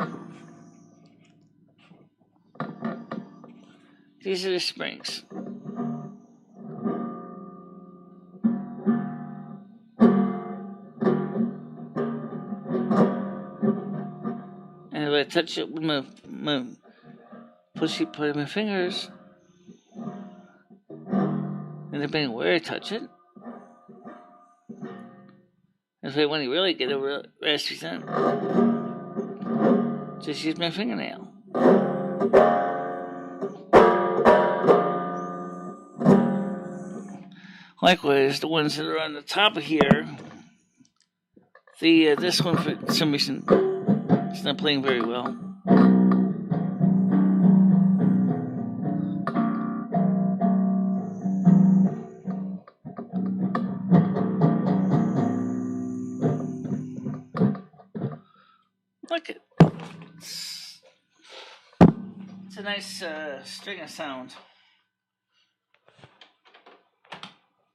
are the springs. And if I touch it with my pushy part of my fingers, and depending where I touch it, if I want to really get a raspy sound, just use my fingernail. Likewise, the ones that are on the top of here, this one for some reason it's not playing very well. Look it. It's a nice string of sound.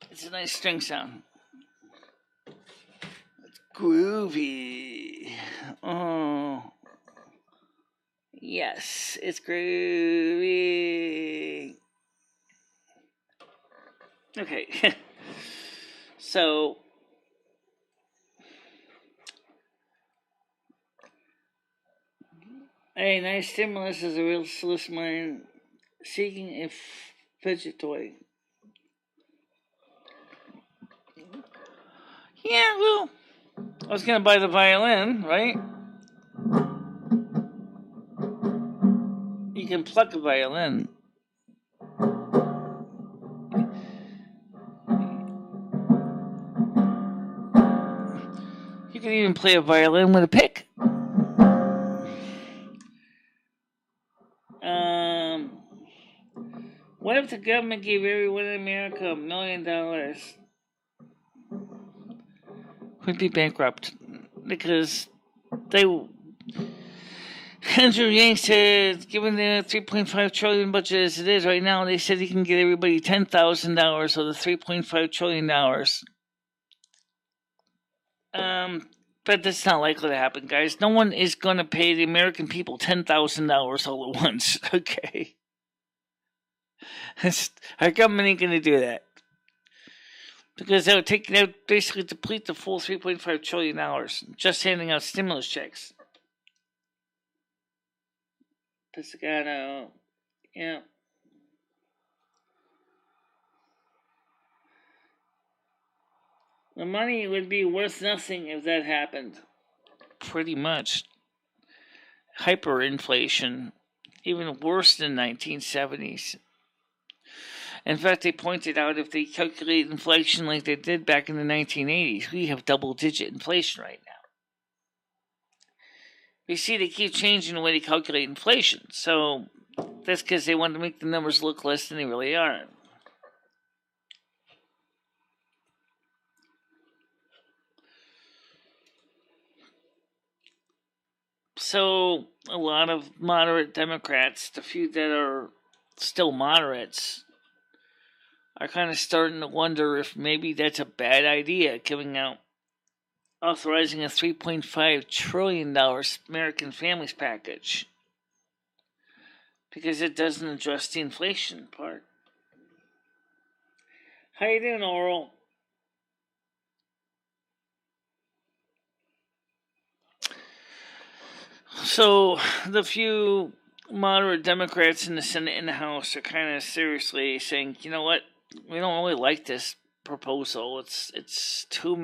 It's a nice string sound. It's groovy. Oh. Yes, it's groovy. Okay. So, a nice stimulus is a real restless mind seeking a fidget toy. Yeah, well, I was going to buy the violin, right? You can pluck a violin. You can even play a violin with a pick. What if the government gave everyone in America $1 million? We'd be bankrupt because Andrew Yang said, given the $3.5 trillion budget as it is right now, they said he can get everybody $10,000 of the $3.5 trillion. But that's not likely to happen, guys. No one is going to pay the American people $10,000 all at once, okay? Our government ain't going to do that. Because that would basically deplete the full $3.5 trillion just handing out stimulus checks. Piscano, yeah. The money would be worth nothing if that happened. Pretty much. Hyperinflation, even worse than 1970s. In fact, they pointed out if they calculate inflation like they did back in the 1980s, we have double-digit inflation right now. You see, they keep changing the way they calculate inflation, so that's because they want to make the numbers look less than they really are. So, a lot of moderate Democrats, the few that are still moderates, are kind of starting to wonder if maybe that's a bad idea, authorizing a $3.5 trillion American Families Package. Because it doesn't address the inflation part. How you doing, Oral? So, the few moderate Democrats in the Senate and the House are kind of seriously saying, you know what, we don't really like this proposal. It's too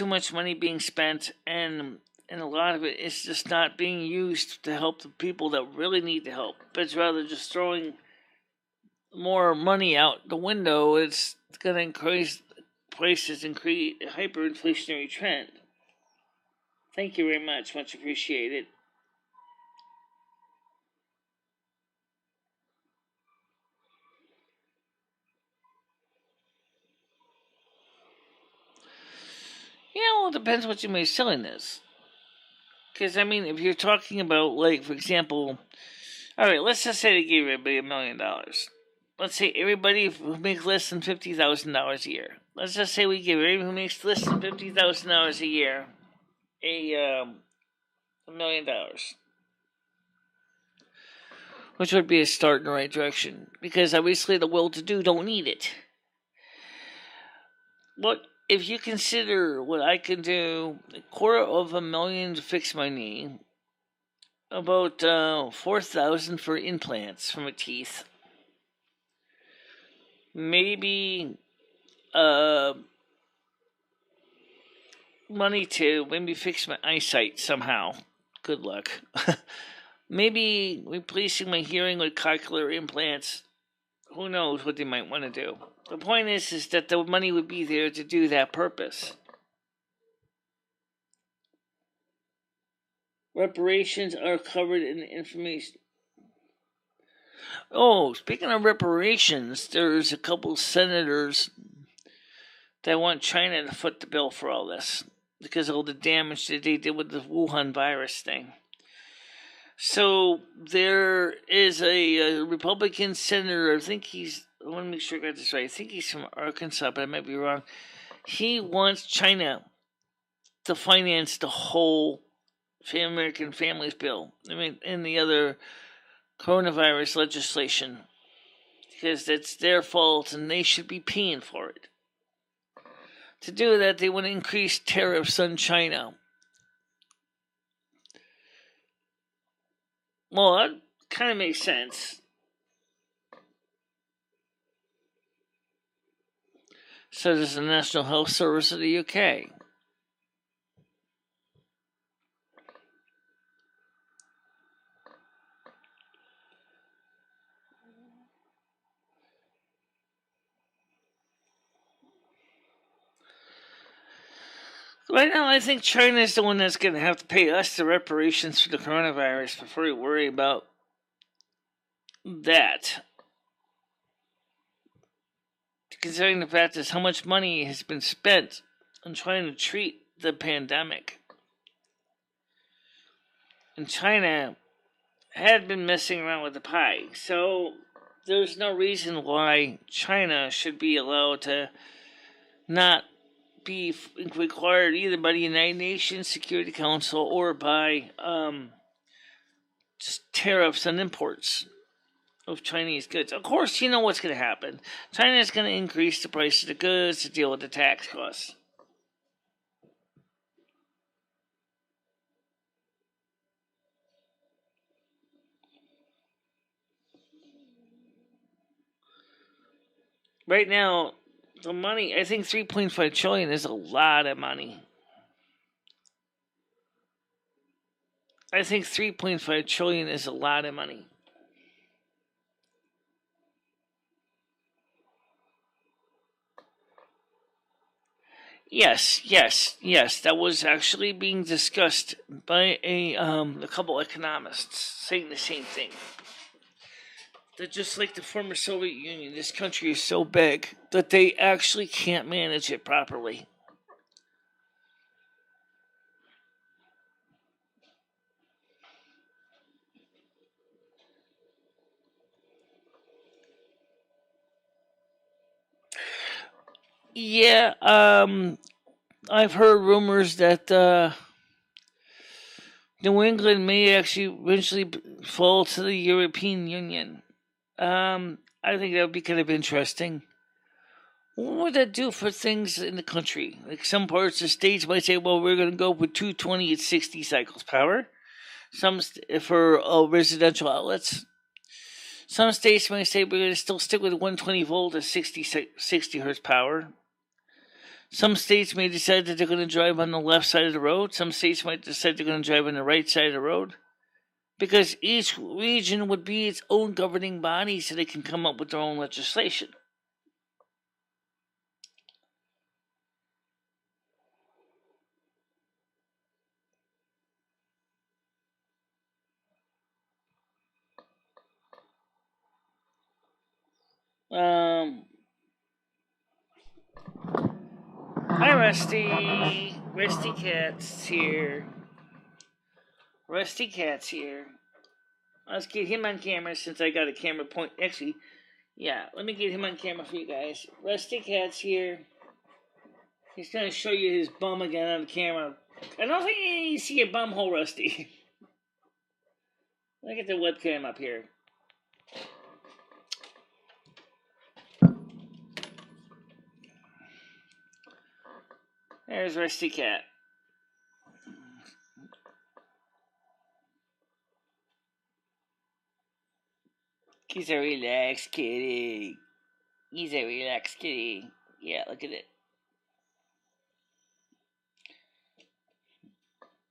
much money being spent, and a lot of it is just not being used to help the people that really need the help. But it's rather just throwing more money out the window. It's going to increase prices and create a hyperinflationary trend. Thank you very much. Much appreciated. Yeah, well, it depends what you may sell in this. Because, I mean, if you're talking about, like, for example, alright, let's just say they gave everybody $1 million. Let's say everybody who makes less than $50,000 a year. Let's just say we give everyone who makes less than $50,000 a year $1 million. Which would be a start in the right direction. Because obviously the well-to-do don't need it. What if you consider what I can do, $250,000 to fix my knee, about $4,000 for implants for my teeth, maybe money to maybe fix my eyesight somehow. Good luck. Maybe replacing my hearing with cochlear implants. Who knows what they might want to do. The point is that the money would be there to do that purpose. Reparations are covered in the information. Oh, speaking of reparations, there's a couple senators that want China to foot the bill for all this because of all the damage that they did with the Wuhan virus thing. So there is a Republican senator, I want to make sure I got this right, I think he's from Arkansas, but I might be wrong. He wants China to finance the whole American Families Bill, and the other coronavirus legislation, because it's their fault and they should be paying for it. To do that, they want to increase tariffs on China. Well, that kind of makes sense. So does the National Health Service of the UK. Right now, I think China is the one that's going to have to pay us the reparations for the coronavirus before we worry about that. Considering the fact is how much money has been spent on trying to treat the pandemic. and China had been messing around with the pie. So there's no reason why China should be allowed to not be required either by the United Nations Security Council or by tariffs on imports of Chinese goods. Of course, you know what's going to happen. China is going to increase the price of the goods to deal with the tax costs. Right now, the money, I think 3.5 trillion is a lot of money. I think 3.5 trillion is a lot of money. Yes. That was actually being discussed by a couple economists saying the same thing. That just like the former Soviet Union, this country is so big that they actually can't manage it properly. Yeah, I've heard rumors that New England may actually eventually fall to the European Union. I think that would be kind of interesting. What would that do for things in the country? Like some parts of states might say, well, we're going to go with 220 at 60 cycles power. Some for residential outlets. Some states might say we're going to still stick with 120 volt at 60 hertz power. Some states may decide that they're going to drive on the left side of the road. Some states might decide they're going to drive on the right side of the road. Because each region would be its own governing body so they can come up with their own legislation. Hi, Rusty. Rusty Cat's here. Rusty Cat's here. Let's get him on camera since I got a camera point. Actually, yeah, let me get him on camera for you guys. Rusty Cat's here. He's going to show you his bum again on the camera. I don't think you see a bum hole, Rusty. Let me get the webcam up here. There's Rusty Cat. He's a relaxed kitty. He's a relaxed kitty. Yeah, look at it.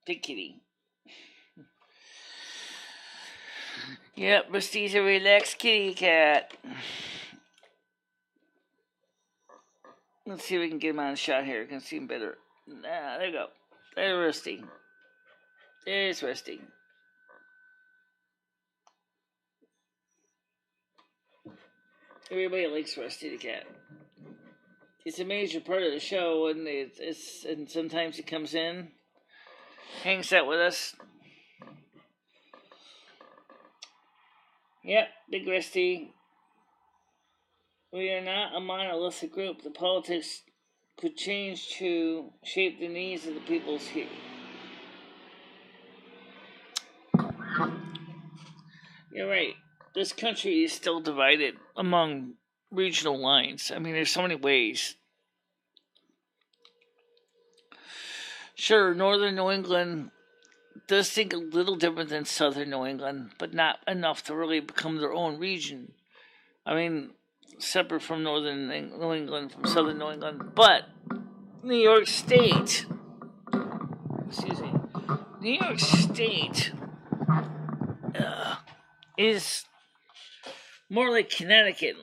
Big kitty. Yep, Rusty's a relaxed kitty cat. Let's see if we can get him on a shot here. We can see him better. There you go. There's Rusty. There's Rusty. Everybody likes Rusty the cat. It's a major part of the show, and and sometimes he comes in, hangs out with us. Yep, Big Rusty. We are not a monolithic group. The politics could change to shape the needs of the peoples here. You're right. This country is still divided among regional lines. I mean, there's so many ways. Sure, northern New England does think a little different than southern New England, but not enough to really become their own region. I mean, separate from northern New England, from southern New England. But New York State, New York State is more like Connecticut.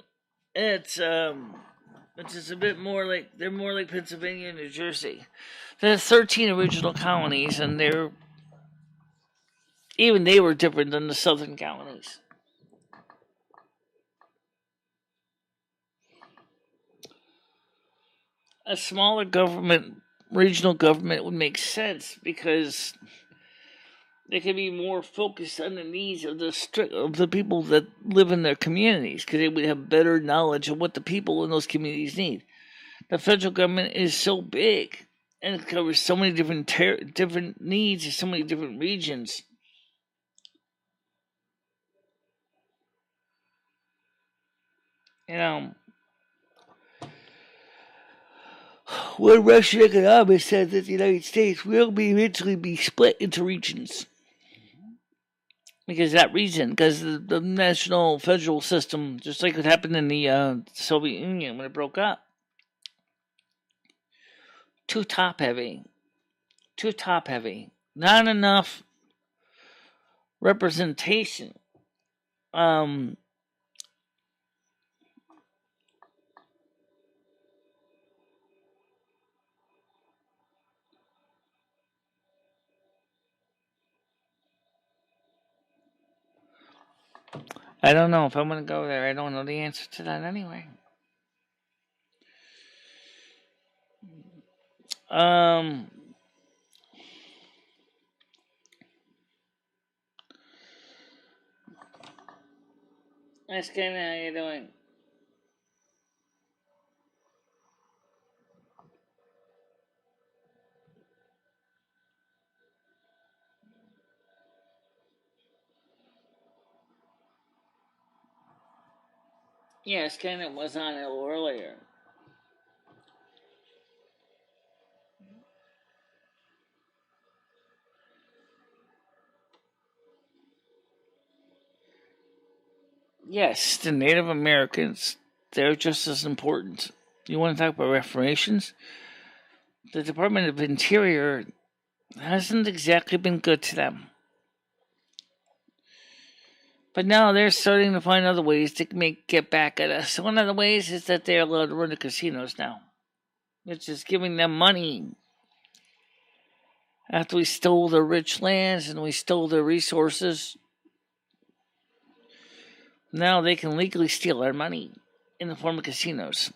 It's just a bit more like, they're more like Pennsylvania and New Jersey. There's 13 original colonies, and they were different than the southern colonies. A smaller government, regional government, would make sense because They could be more focused on the needs of the people that live in their communities, because they would have better knowledge of what the people in those communities need. The federal government is so big, and it covers so many different needs in so many different regions. One Russian economist said that the United States will eventually be split into regions. Because the national federal system, just like what happened in the Soviet Union when it broke up, too top heavy. Not enough representation. I don't know if I'm going to go there. I don't know the answer to that anyway. That's kind of how you doing. Yes, Kenneth was on it earlier. Yes, the Native Americans, they're just as important. You want to talk about reparations? The Department of Interior hasn't exactly been good to them. But now they're starting to find other ways to get back at us. One of the ways is that they're allowed to run the casinos now. It's just giving them money. After we stole their rich lands and we stole their resources, now they can legally steal our money in the form of casinos.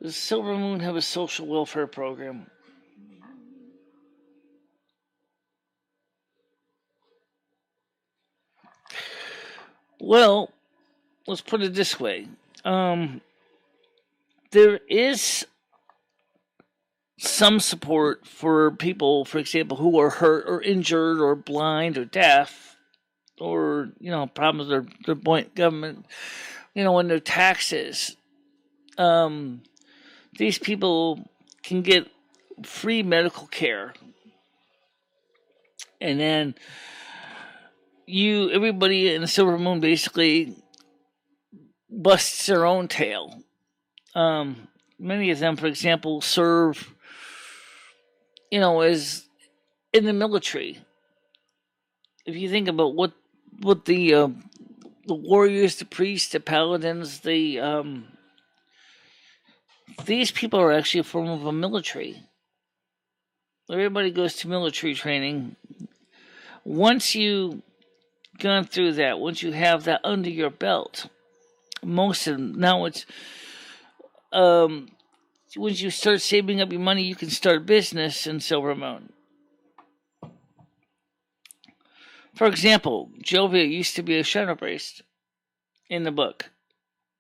Does Silvermoon have a social welfare program? Well, let's put it this way. There is some support for people, for example, who are hurt or injured or blind or deaf, or problems with their government, on their taxes. These people can get free medical care, and then everybody in the Silvermoon basically busts their own tail. Many of them, for example, serve, as in the military. If you think about what the warriors, the priests, the paladins, these people are actually a form of a military. Everybody goes to military training. Once you've gone through that, once you have that under your belt, most of them, now it's, once you start saving up your money, you can start a business in Silvermoon. For example, Jovia used to be a shadow priest in the book.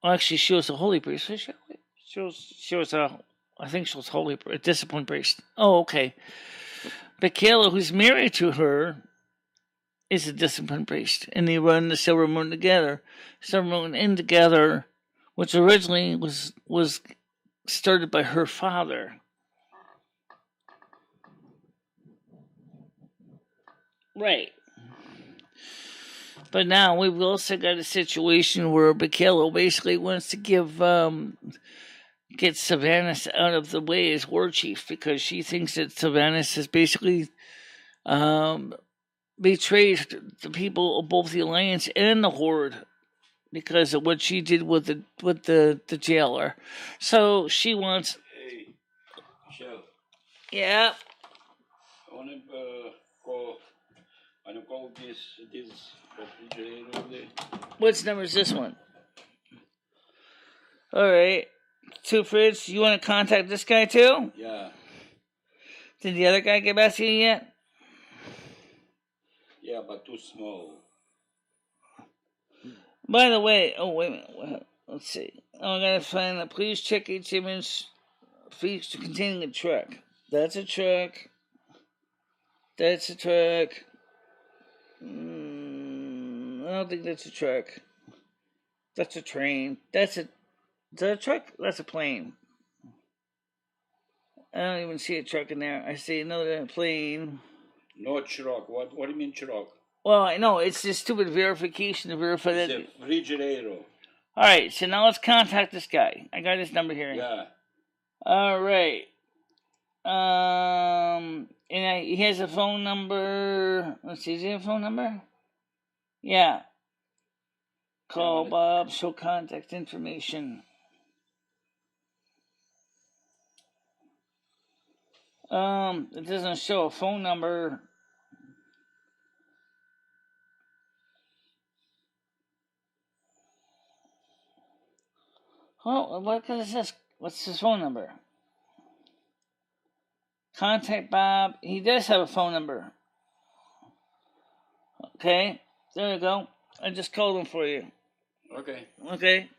Well, actually, she was a holy priest. She was I think she was a disciplined priest. Oh, okay. But Kayla, who's married to her, is a disciplined priest, and they run the Silvermoon together. Silvermoon Inn together, which originally was started by her father. Right. But now we've also got a situation where Bakelo basically wants to get Sylvanas out of the way as war chief, because she thinks that Sylvanas has basically betrayed the people of both the Alliance and the Horde because of what she did with the jailer. So she wants. Hey, Michelle. Yeah. I want to call this refrigerator over there. What number is this one? All right. Two Fritz, you want to contact this guy too? Yeah. Did the other guy get back to you yet? Yeah, but too small. By the way, oh, wait a minute. Let's see. Oh, I gotta find that. Please check each image feature containing a truck. That's a truck. That's a truck. I don't think that's a truck. That's a train. Is that a truck? That's a plane. I don't even see a truck in there. I see another plane. No truck. What do you mean truck? Well, I know. It's just stupid verification to verify that. It's a refrigerator. Alright, so now let's contact this guy. I got his number here. Yeah. Alright. He has a phone number. Let's see, does he have a phone number? Yeah. Call Bob, show contact information. It doesn't show a phone number. Oh, what is this? What's his phone number? Contact Bob. He does have a phone number. Okay, there you go. I just called him for you. Okay. Okay.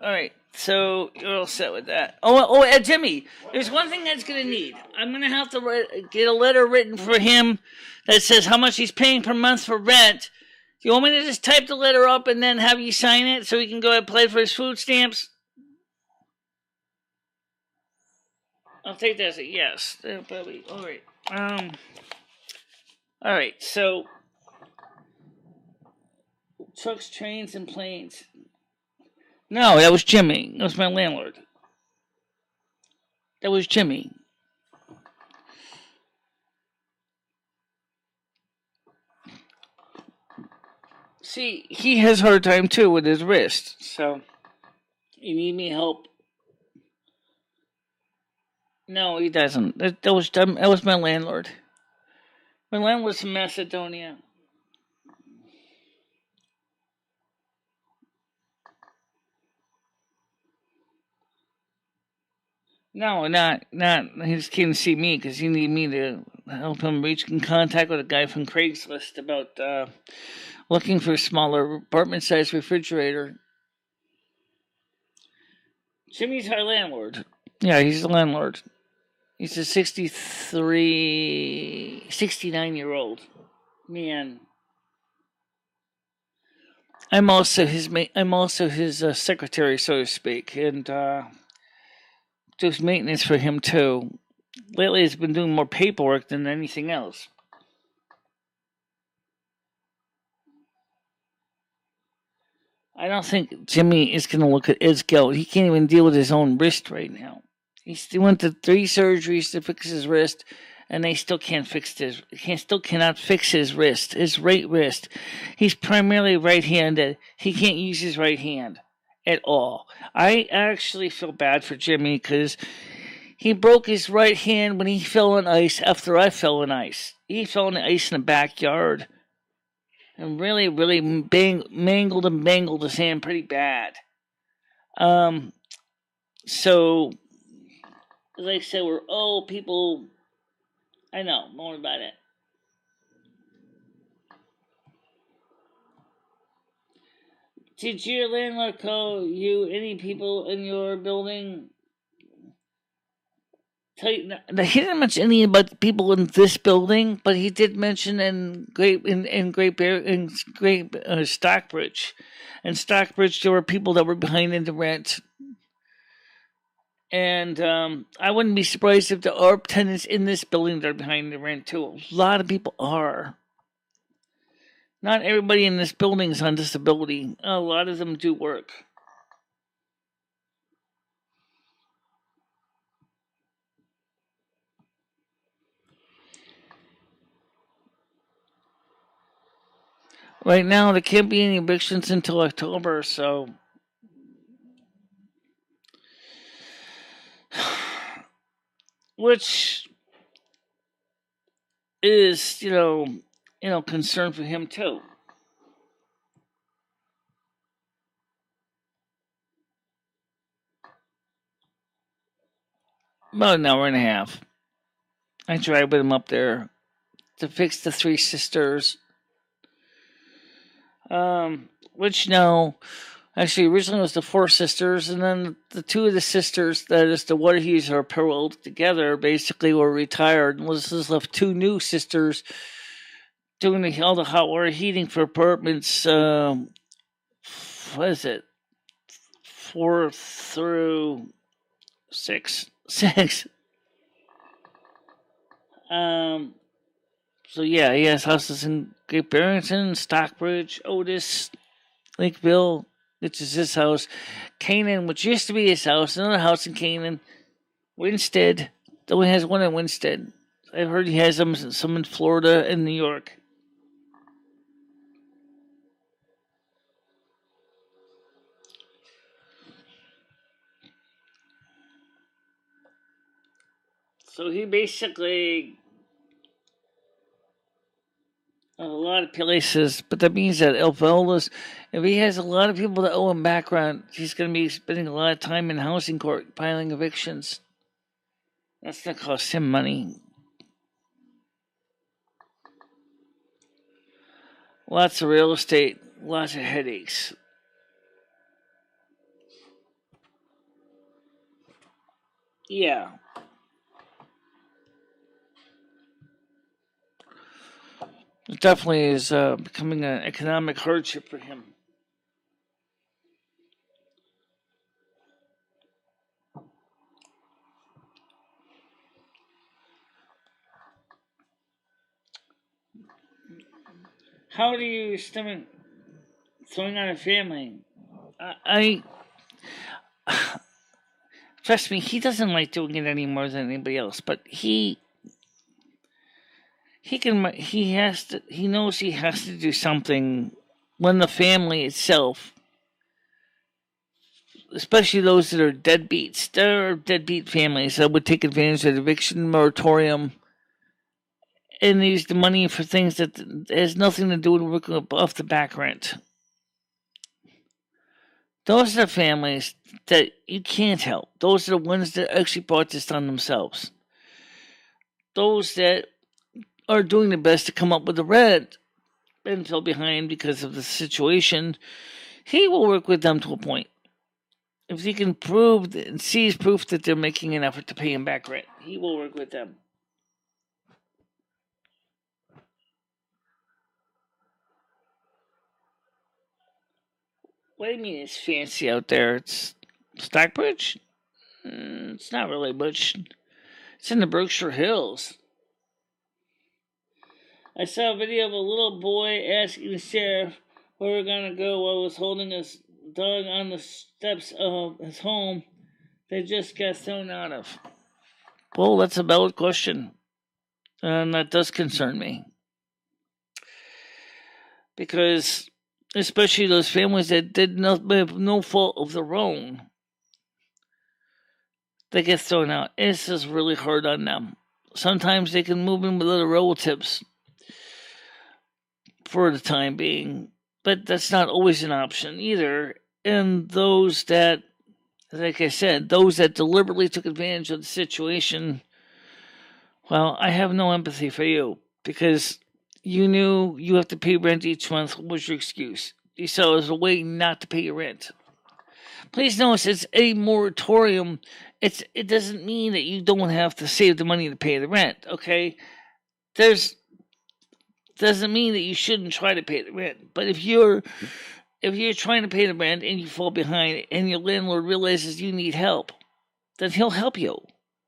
Alright, so you're all set with that. Oh, Jimmy, there's one thing that's going to need. I'm going to have to get a letter written for him that says how much he's paying per month for rent. Do you want me to just type the letter up and then have you sign it so he can go ahead and apply for his food stamps? I'll take that as a yes. Probably. Alright. Alright, so trucks, trains, and planes. No, that was Jimmy. That was my landlord. That was Jimmy. See, he has a hard time too with his wrist. So, you need me help? No, he doesn't. That was my landlord. My landlord's from Macedonia. No, not. He just came to see me because he needed me to help him reach in contact with a guy from Craigslist about looking for a smaller apartment-sized refrigerator. Jimmy's our landlord. Yeah, he's the landlord. He's a 69-year-old man. I'm also his secretary, so to speak, and just maintenance for him too. Lately, he's been doing more paperwork than anything else. I don't think Jimmy is going to look at his gout. He can't even deal with his own wrist right now. He went to 3 surgeries to fix his wrist, and they still cannot fix his wrist, his right wrist. He's primarily right-handed. He can't use his right hand at all. I actually feel bad for Jimmy because he broke his right hand when he fell on ice after I fell on ice. He fell on the ice in the backyard and really, really mangled and bangled his hand pretty bad. So, as I said, we're old people. I know, don't worry about it. Did your landlord call you any people in your building? He didn't mention any about the people in this building, but he did mention in Stockbridge. In Stockbridge, there were people that were behind in the rent. And I wouldn't be surprised if there are tenants in this building that are behind the rent too. A lot of people are. Not everybody in this building is on disability. A lot of them do work. Right now, there can't be any evictions until October, so which is, concern for him too. about an hour and a half. I tried with him up there to fix the three sisters. Which no, actually originally it was the four sisters, and then the two of the sisters, that is the water heaters are paralleled together, basically were retired, and this has left two new sisters doing all the hot water heating for apartments. What is it? 4 through 6. 6. So yeah, he has houses in Great Barrington, Stockbridge, Otis, Lakeville, which is his house. Canaan, which used to be his house, another house in Canaan. Winstead, though he has one in Winstead. I've heard he has some in Florida and New York. So he basically a lot of places, but that means that Elfeldas, if he has a lot of people that owe him background, he's going to be spending a lot of time in housing court filing evictions. That's going to cost him money. Lots of real estate, lots of headaches. Yeah. It definitely is becoming an economic hardship for him. How do you stomach throwing out a family? I trust me, he doesn't like doing it any more than anybody else, but he knows he has to do something when the family itself, especially those that are deadbeats, there are deadbeat families that would take advantage of the eviction moratorium and use the money for things that has nothing to do with working off the back rent. Those are the families that you can't help. Those are the ones that actually brought this on themselves. Those that are doing their best to come up with the rent and fell behind because of the situation, he will work with them to a point. If he can prove and sees proof that they're making an effort to pay him back rent, he will work with them. What do you mean it's fancy out there? It's Stockbridge? It's not really much. It's in the Berkshire Hills. I saw a video of a little boy asking the sheriff where we're gonna go while he was holding his dog on the steps of his home they just got thrown out of. Well, that's a valid question. And that does concern me. Because especially those families that did no fault of their own, they get thrown out. It's just really hard on them. Sometimes they can move in with other relatives for the time being, but that's not always an option either. And those that, like I said, those that deliberately took advantage of the situation, well, I have no empathy for you because you knew you have to pay rent each month. What was your excuse? You saw it as a way not to pay your rent. Please notice it's a moratorium. It doesn't mean that you don't have to save the money to pay the rent, okay? Doesn't mean that you shouldn't try to pay the rent. But if you're trying to pay the rent and you fall behind and your landlord realizes you need help, then he'll help you,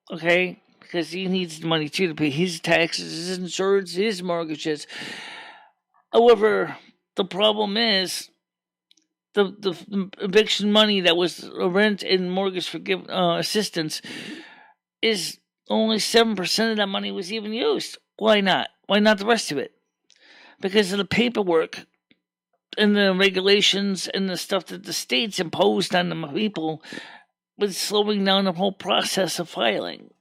okay? Because he needs the money too to pay his taxes, his insurance, his mortgages. However, the problem is the eviction money that was rent and mortgage assistance is only 7% of that money was even used. Why not? Why not the rest of it? Because of the paperwork and the regulations and the stuff that the states imposed on the people was slowing down the whole process of filing.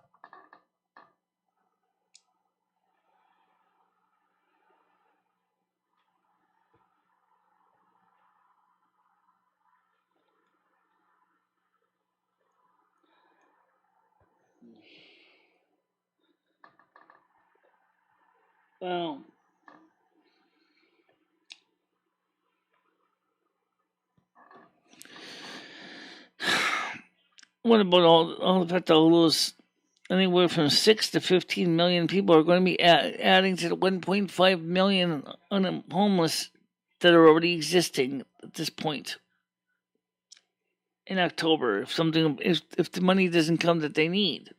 Well, what about all the fact that all those anywhere from 6 to 15 million people are going to be adding to the 1.5 million homeless that are already existing at this point in October. If the money doesn't come that they need.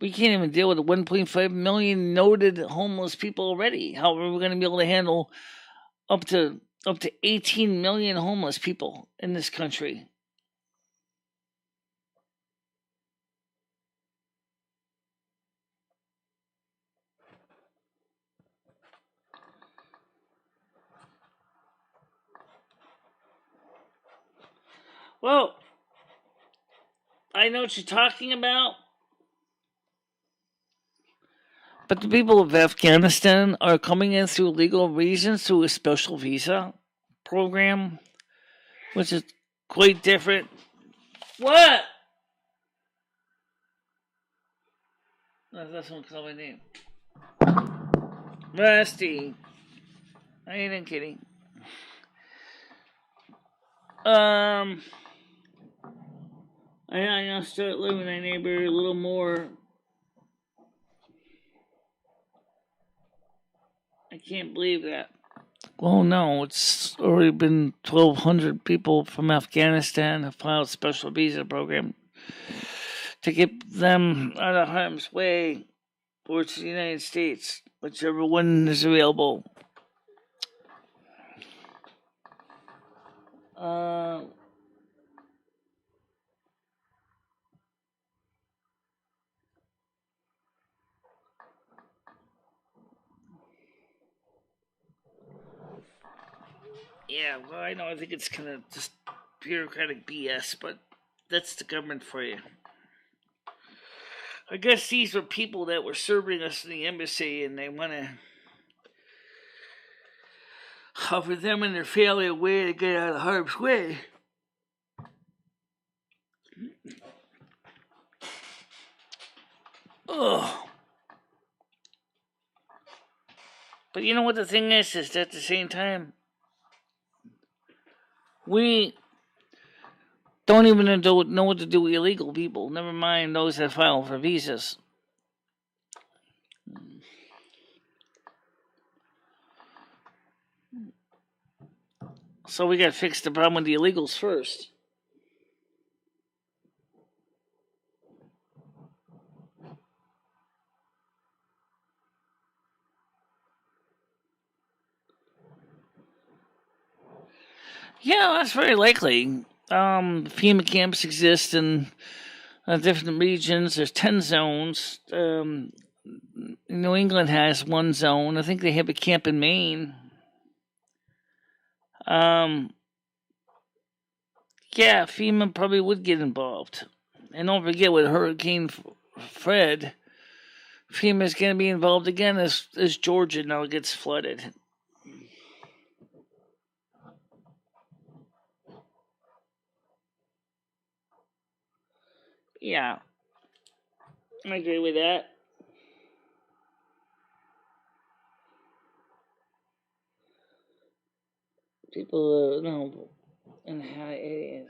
We can't even deal with 1.5 million noted homeless people already. How are we going to be able to handle up to 18 million homeless people in this country? Well, I know what you're talking about, but the people of Afghanistan are coming in through legal reasons through a special visa program, which is quite different. What? That's one call my name. Rusty. I ain't even kidding. I gotta start loving my neighbor a little more. I can't believe that. Well, no, it's already been 1,200 people from Afghanistan have filed a special visa program to get them out of harm's way or to the United States, whichever one is available. Yeah, well, I know. I think it's kind of just bureaucratic BS, but that's the government for you. I guess these were people that were serving us in the embassy, and they want to offer them and their family a way to get out of harm's way. Ugh. But you know what the thing is that at the same time, we don't even know what to do with illegal people, never mind those that file for visas. So we gotta fix the problem with the illegals first. Yeah, that's very likely. FEMA camps exist in different regions. There's 10 zones. New England has one zone. I think they have a camp in Maine. Yeah, FEMA probably would get involved. And don't forget with Hurricane Fred, FEMA's going to be involved again as Georgia now gets flooded. Yeah, I agree with that. People no, and how it is.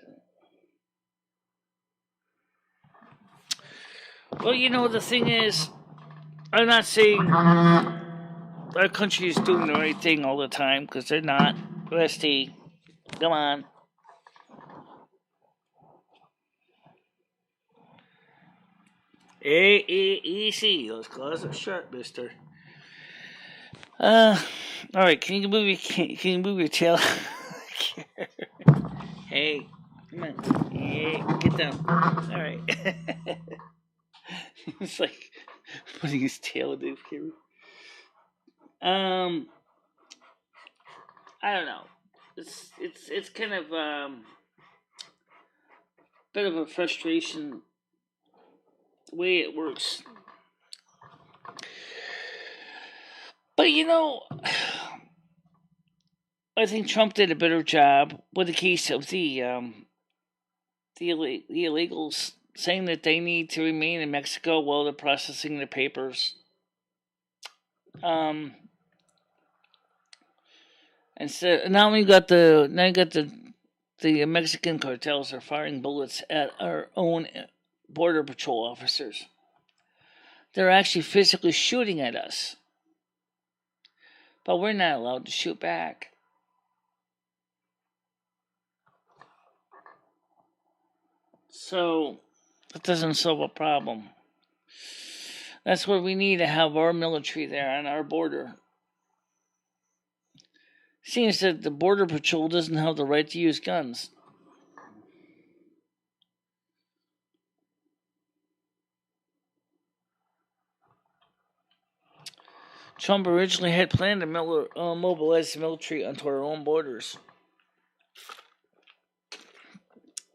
Well, you know, the thing is, I'm not saying our country is doing the right thing all the time, because they're not. Rusty, come on. AEC, those claws are sharp, mister. All right, can you move your tail? Hey, come on. Hey, get down. All right. It's like putting his tail in the camera. I don't know. It's kind of bit of a frustration the way it works. But you know, I think Trump did a better job with the case of the illegals saying that they need to remain in Mexico while they're processing the papers. And so now you got the Mexican cartels are firing bullets at our own border patrol officers. They're actually physically shooting at us, but we're not allowed to shoot back. So that doesn't solve a problem. That's where we need to have our military there on our border. Seems that the border patrol doesn't have the right to use guns. Trump originally had planned to mobilize the military onto our own borders.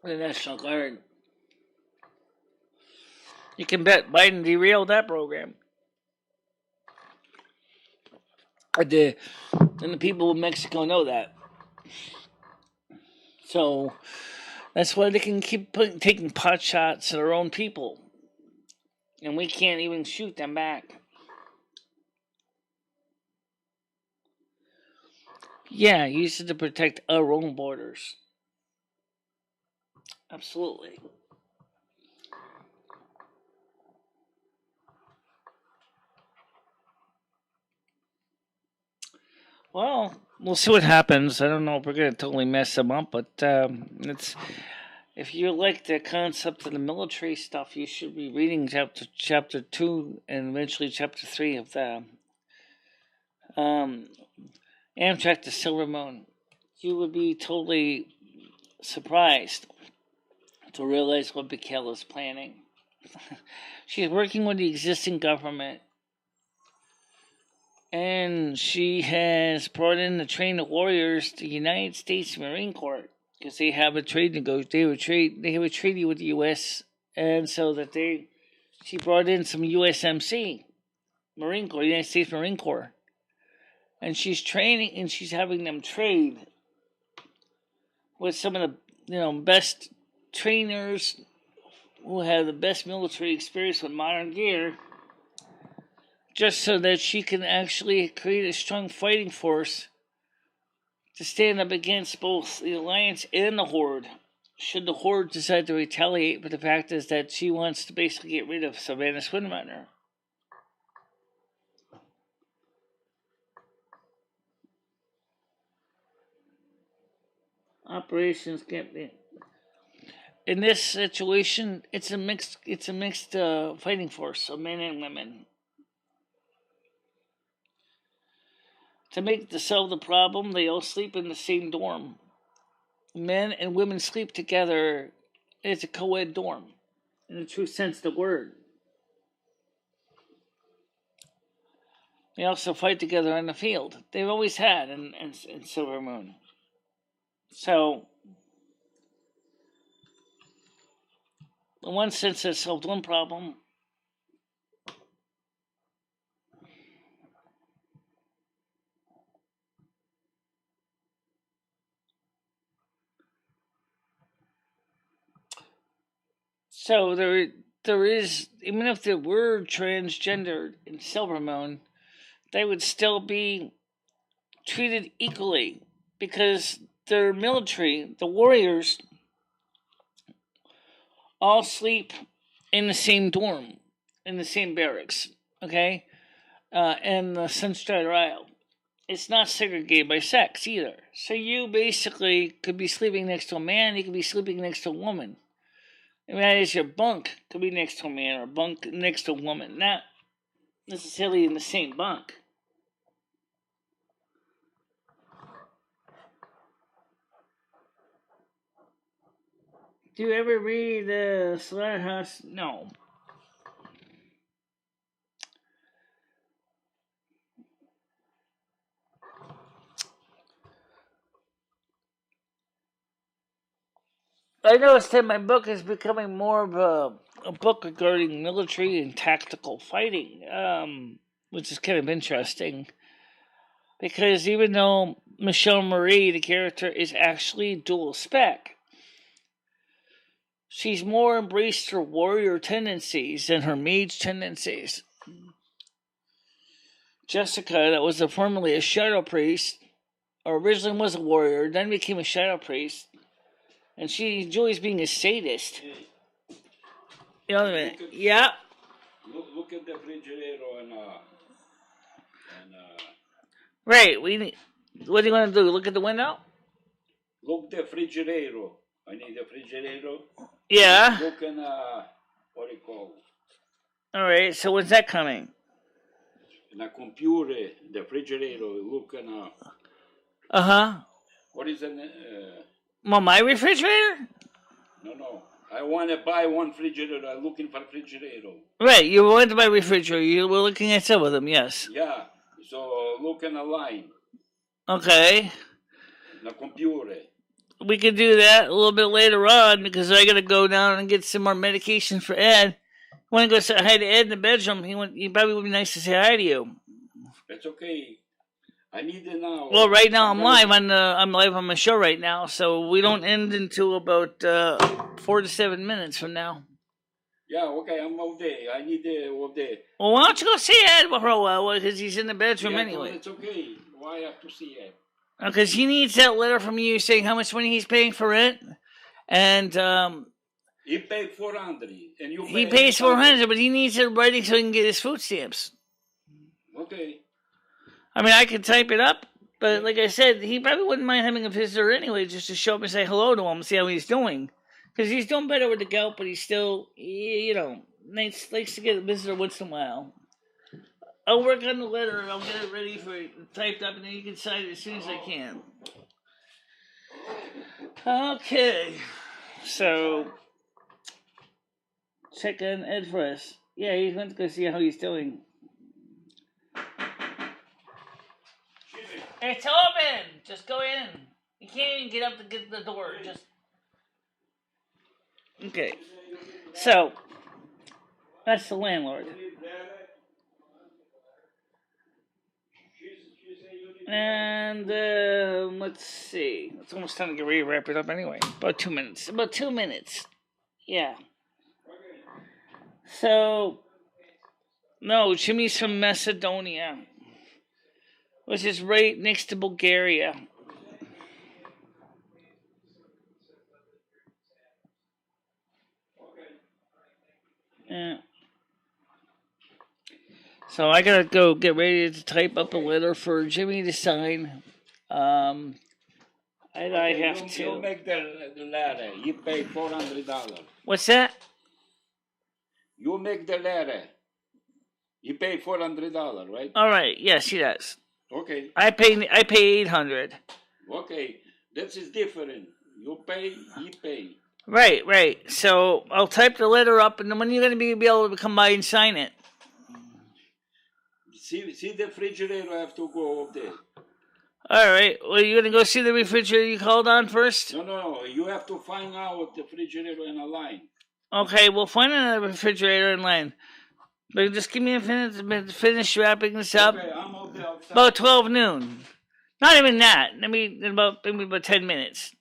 The National Guard. You can bet Biden derailed that program. And the people of Mexico know that. So that's why they can keep taking pot shots at our own people. And we can't even shoot them back. Yeah, use it to protect our own borders. Absolutely. Well, we'll see what happens. I don't know if we're going to totally mess them up, but if you like the concept of the military stuff, you should be reading chapter 2 and eventually chapter 3 of the Amtrak to Silvermoon. You would be totally surprised to realize what Michele is planning. She's working with the existing government, and she has brought in the trained warriors to the United States Marine Corps because they have a trade They have a treaty with the U.S. and so that she brought in some USMC Marine Corps, United States Marine Corps, and she's training and she's having them trade with some of the best trainers who have the best military experience with modern gear, just so that she can actually create a strong fighting force to stand up against both the Alliance and the Horde, should the Horde decide to retaliate. But the fact is that she wants to basically get rid of Savannah Swindrunner. Operations Campaign. In this situation, it's a mixed fighting force of men and women. To solve the problem, they all sleep in the same dorm. Men and women sleep together. It's a co-ed dorm, in the true sense of the word. They also fight together on the field. They've always had in Silvermoon. So, in one sense, that solved one problem. So there is, even if they were transgendered in Silvermoon, they would still be treated equally because their military, the warriors, all sleep in the same dorm, in the same barracks, okay? And the Sunstrider Isle. It's not segregated by sex either. So you basically could be sleeping next to a man, you could be sleeping next to a woman. And that is, your bunk could be next to a man or a bunk next to a woman, not necessarily in the same bunk. Do you ever read the Slaughterhouse? No. I noticed that my book is becoming more of a book regarding military and tactical fighting, which is kind of interesting. Because even though Michele Marie, the character, is actually dual spec, she's more embraced her warrior tendencies than her mage tendencies. Jessica, that was formerly a shadow priest, or originally was a warrior, then became a shadow priest, and she enjoys being a sadist. You know what I mean? Yeah. Look at the refrigerator and Right. What do you want to do? Look at the window? look the refrigerator. I need the refrigerator. Yeah. Look in what do you call? All right. So when's that coming? In a computer, the refrigerator. Look in what is it? Well, my refrigerator? No. I want to buy one refrigerator. I'm looking for a refrigerator. Right. You went to my refrigerator. You were looking at some of them, yes. Yeah. So look in a line. Okay. In a computer. We could do that a little bit later on because I got to go down and get some more medication for Ed. I want to go say hi to Ed in the bedroom. He probably would be nice to say hi to you. It's okay. I need it now. Well, right now I'm live on my show right now, so we don't end until about 4 to 7 minutes from now. Yeah, okay, I'm all day. I need it all day. Well, why don't you go see Ed for a while because he's in the bedroom anyway. It's okay. Why I have to see Ed? Because he needs that letter from you saying how much money he's paying for rent, and he paid 400, and you. He pays 400, but he needs it writing so he can get his food stamps. Okay. I mean, I could type it up, but like I said, he probably wouldn't mind having a visitor anyway, just to show up and say hello to him, see how he's doing. Because he's doing better with the gout, but he's still, likes to get a visitor once in a while. I'll work on the letter and I'll get it ready for it typed up, and then you can sign it as soon as I can. Okay. So, check on Ed for us. Yeah, he went to go see how he's doing. It's open! Just go in. You can't even get up to get the door. Just. Okay. So, that's the landlord. And, let's see. It's almost time to get ready to wrap it up anyway. About 2 minutes. About 2 minutes. Yeah. So, no, Jimmy's from Macedonia, which is right next to Bulgaria. Yeah. So I gotta go get ready to type up a letter for Jimmy to sign. And I have to. You make the letter. You pay $400. What's that? You make the letter. You pay $400, right? All right. Yes, he does. Okay. I pay $800. Okay, this is different. You pay, he pay. Right. So I'll type the letter up, and then when you're gonna be able to come by and sign it? See the refrigerator. I have to go up there. All right. Well, you gonna go see the refrigerator you called on first? No. You have to find out the refrigerator in a line. Okay, we'll find another refrigerator in line. But just give me a minute to finish wrapping this up. Okay, I'm out there outside. About 12 noon. Not even that. Maybe about 10 minutes.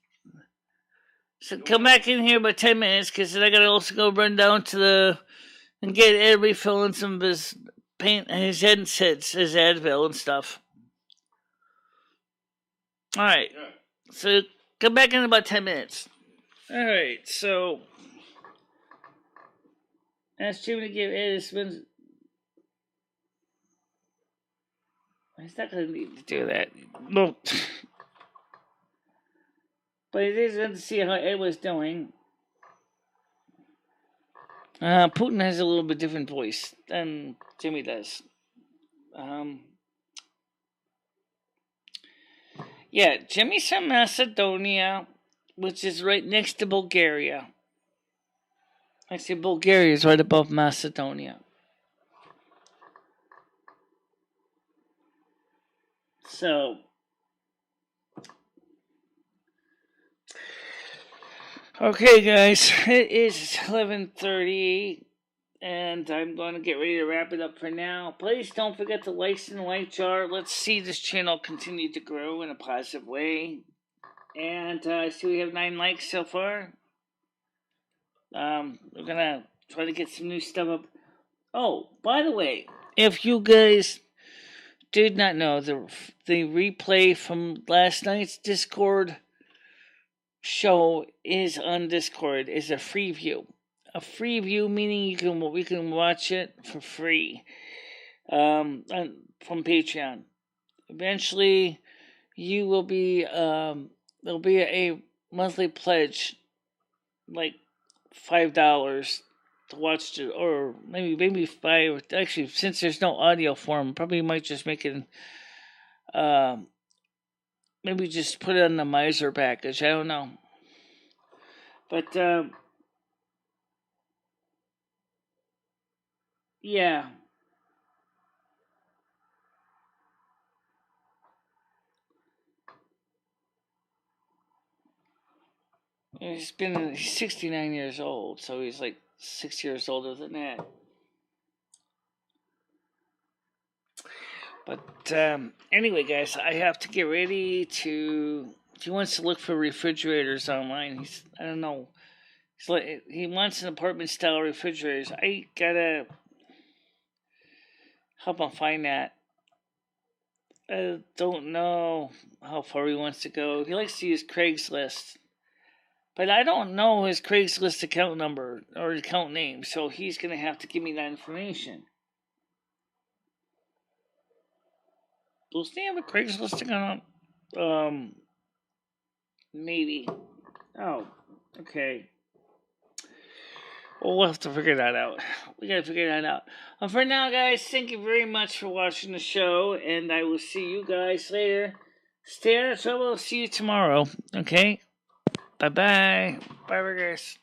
So come back in here about 10 minutes, because then I gotta also go run down to and get Ed refilling some of his paint, his headsets, his Advil and stuff. Alright. Yeah. So come back in about 10 minutes. Alright, so ask Jimmy to give Ed a spin. He's not going to need to do that. No. But it is good to see how Ed was doing. Putin has a little bit different voice than Jimmy does. Yeah, Jimmy's from Macedonia, which is right next to Bulgaria. Actually, Bulgaria is right above Macedonia. So, okay, guys, it is 11:30, and I'm going to get ready to wrap it up for now. Please don't forget to like and like jar. Let's see this channel continue to grow in a positive way. And I see we have 9 likes so far. We're gonna try to get some new stuff up. Oh, by the way, if you guys did not know, the replay from last night's Discord show is on Discord. Is a free view. A free view meaning we can watch it for free. From Patreon. Eventually, you will be there'll be a monthly pledge, like $5 to watch it, or maybe $5. Actually, since there's no audio form, probably might just make it. Maybe just put it on the miser package. I don't know, but yeah. He's 69 years old, so he's like 6 years older than that. But anyway, guys, I have to get ready to. He wants to look for refrigerators online. I don't know. He wants an apartment style refrigerators. I gotta help him find that. I don't know how far he wants to go. He likes to use Craigslist. But I don't know his Craigslist account number or account name, so he's going to have to give me that information. Does he have a Craigslist account? Maybe. Oh, okay. Well, we'll have to figure that out. We gotta figure that out. For now, guys, thank you very much for watching the show, and I will see you guys later. Stay out of trouble. See you tomorrow. Okay? Bye-bye. Bye, guys.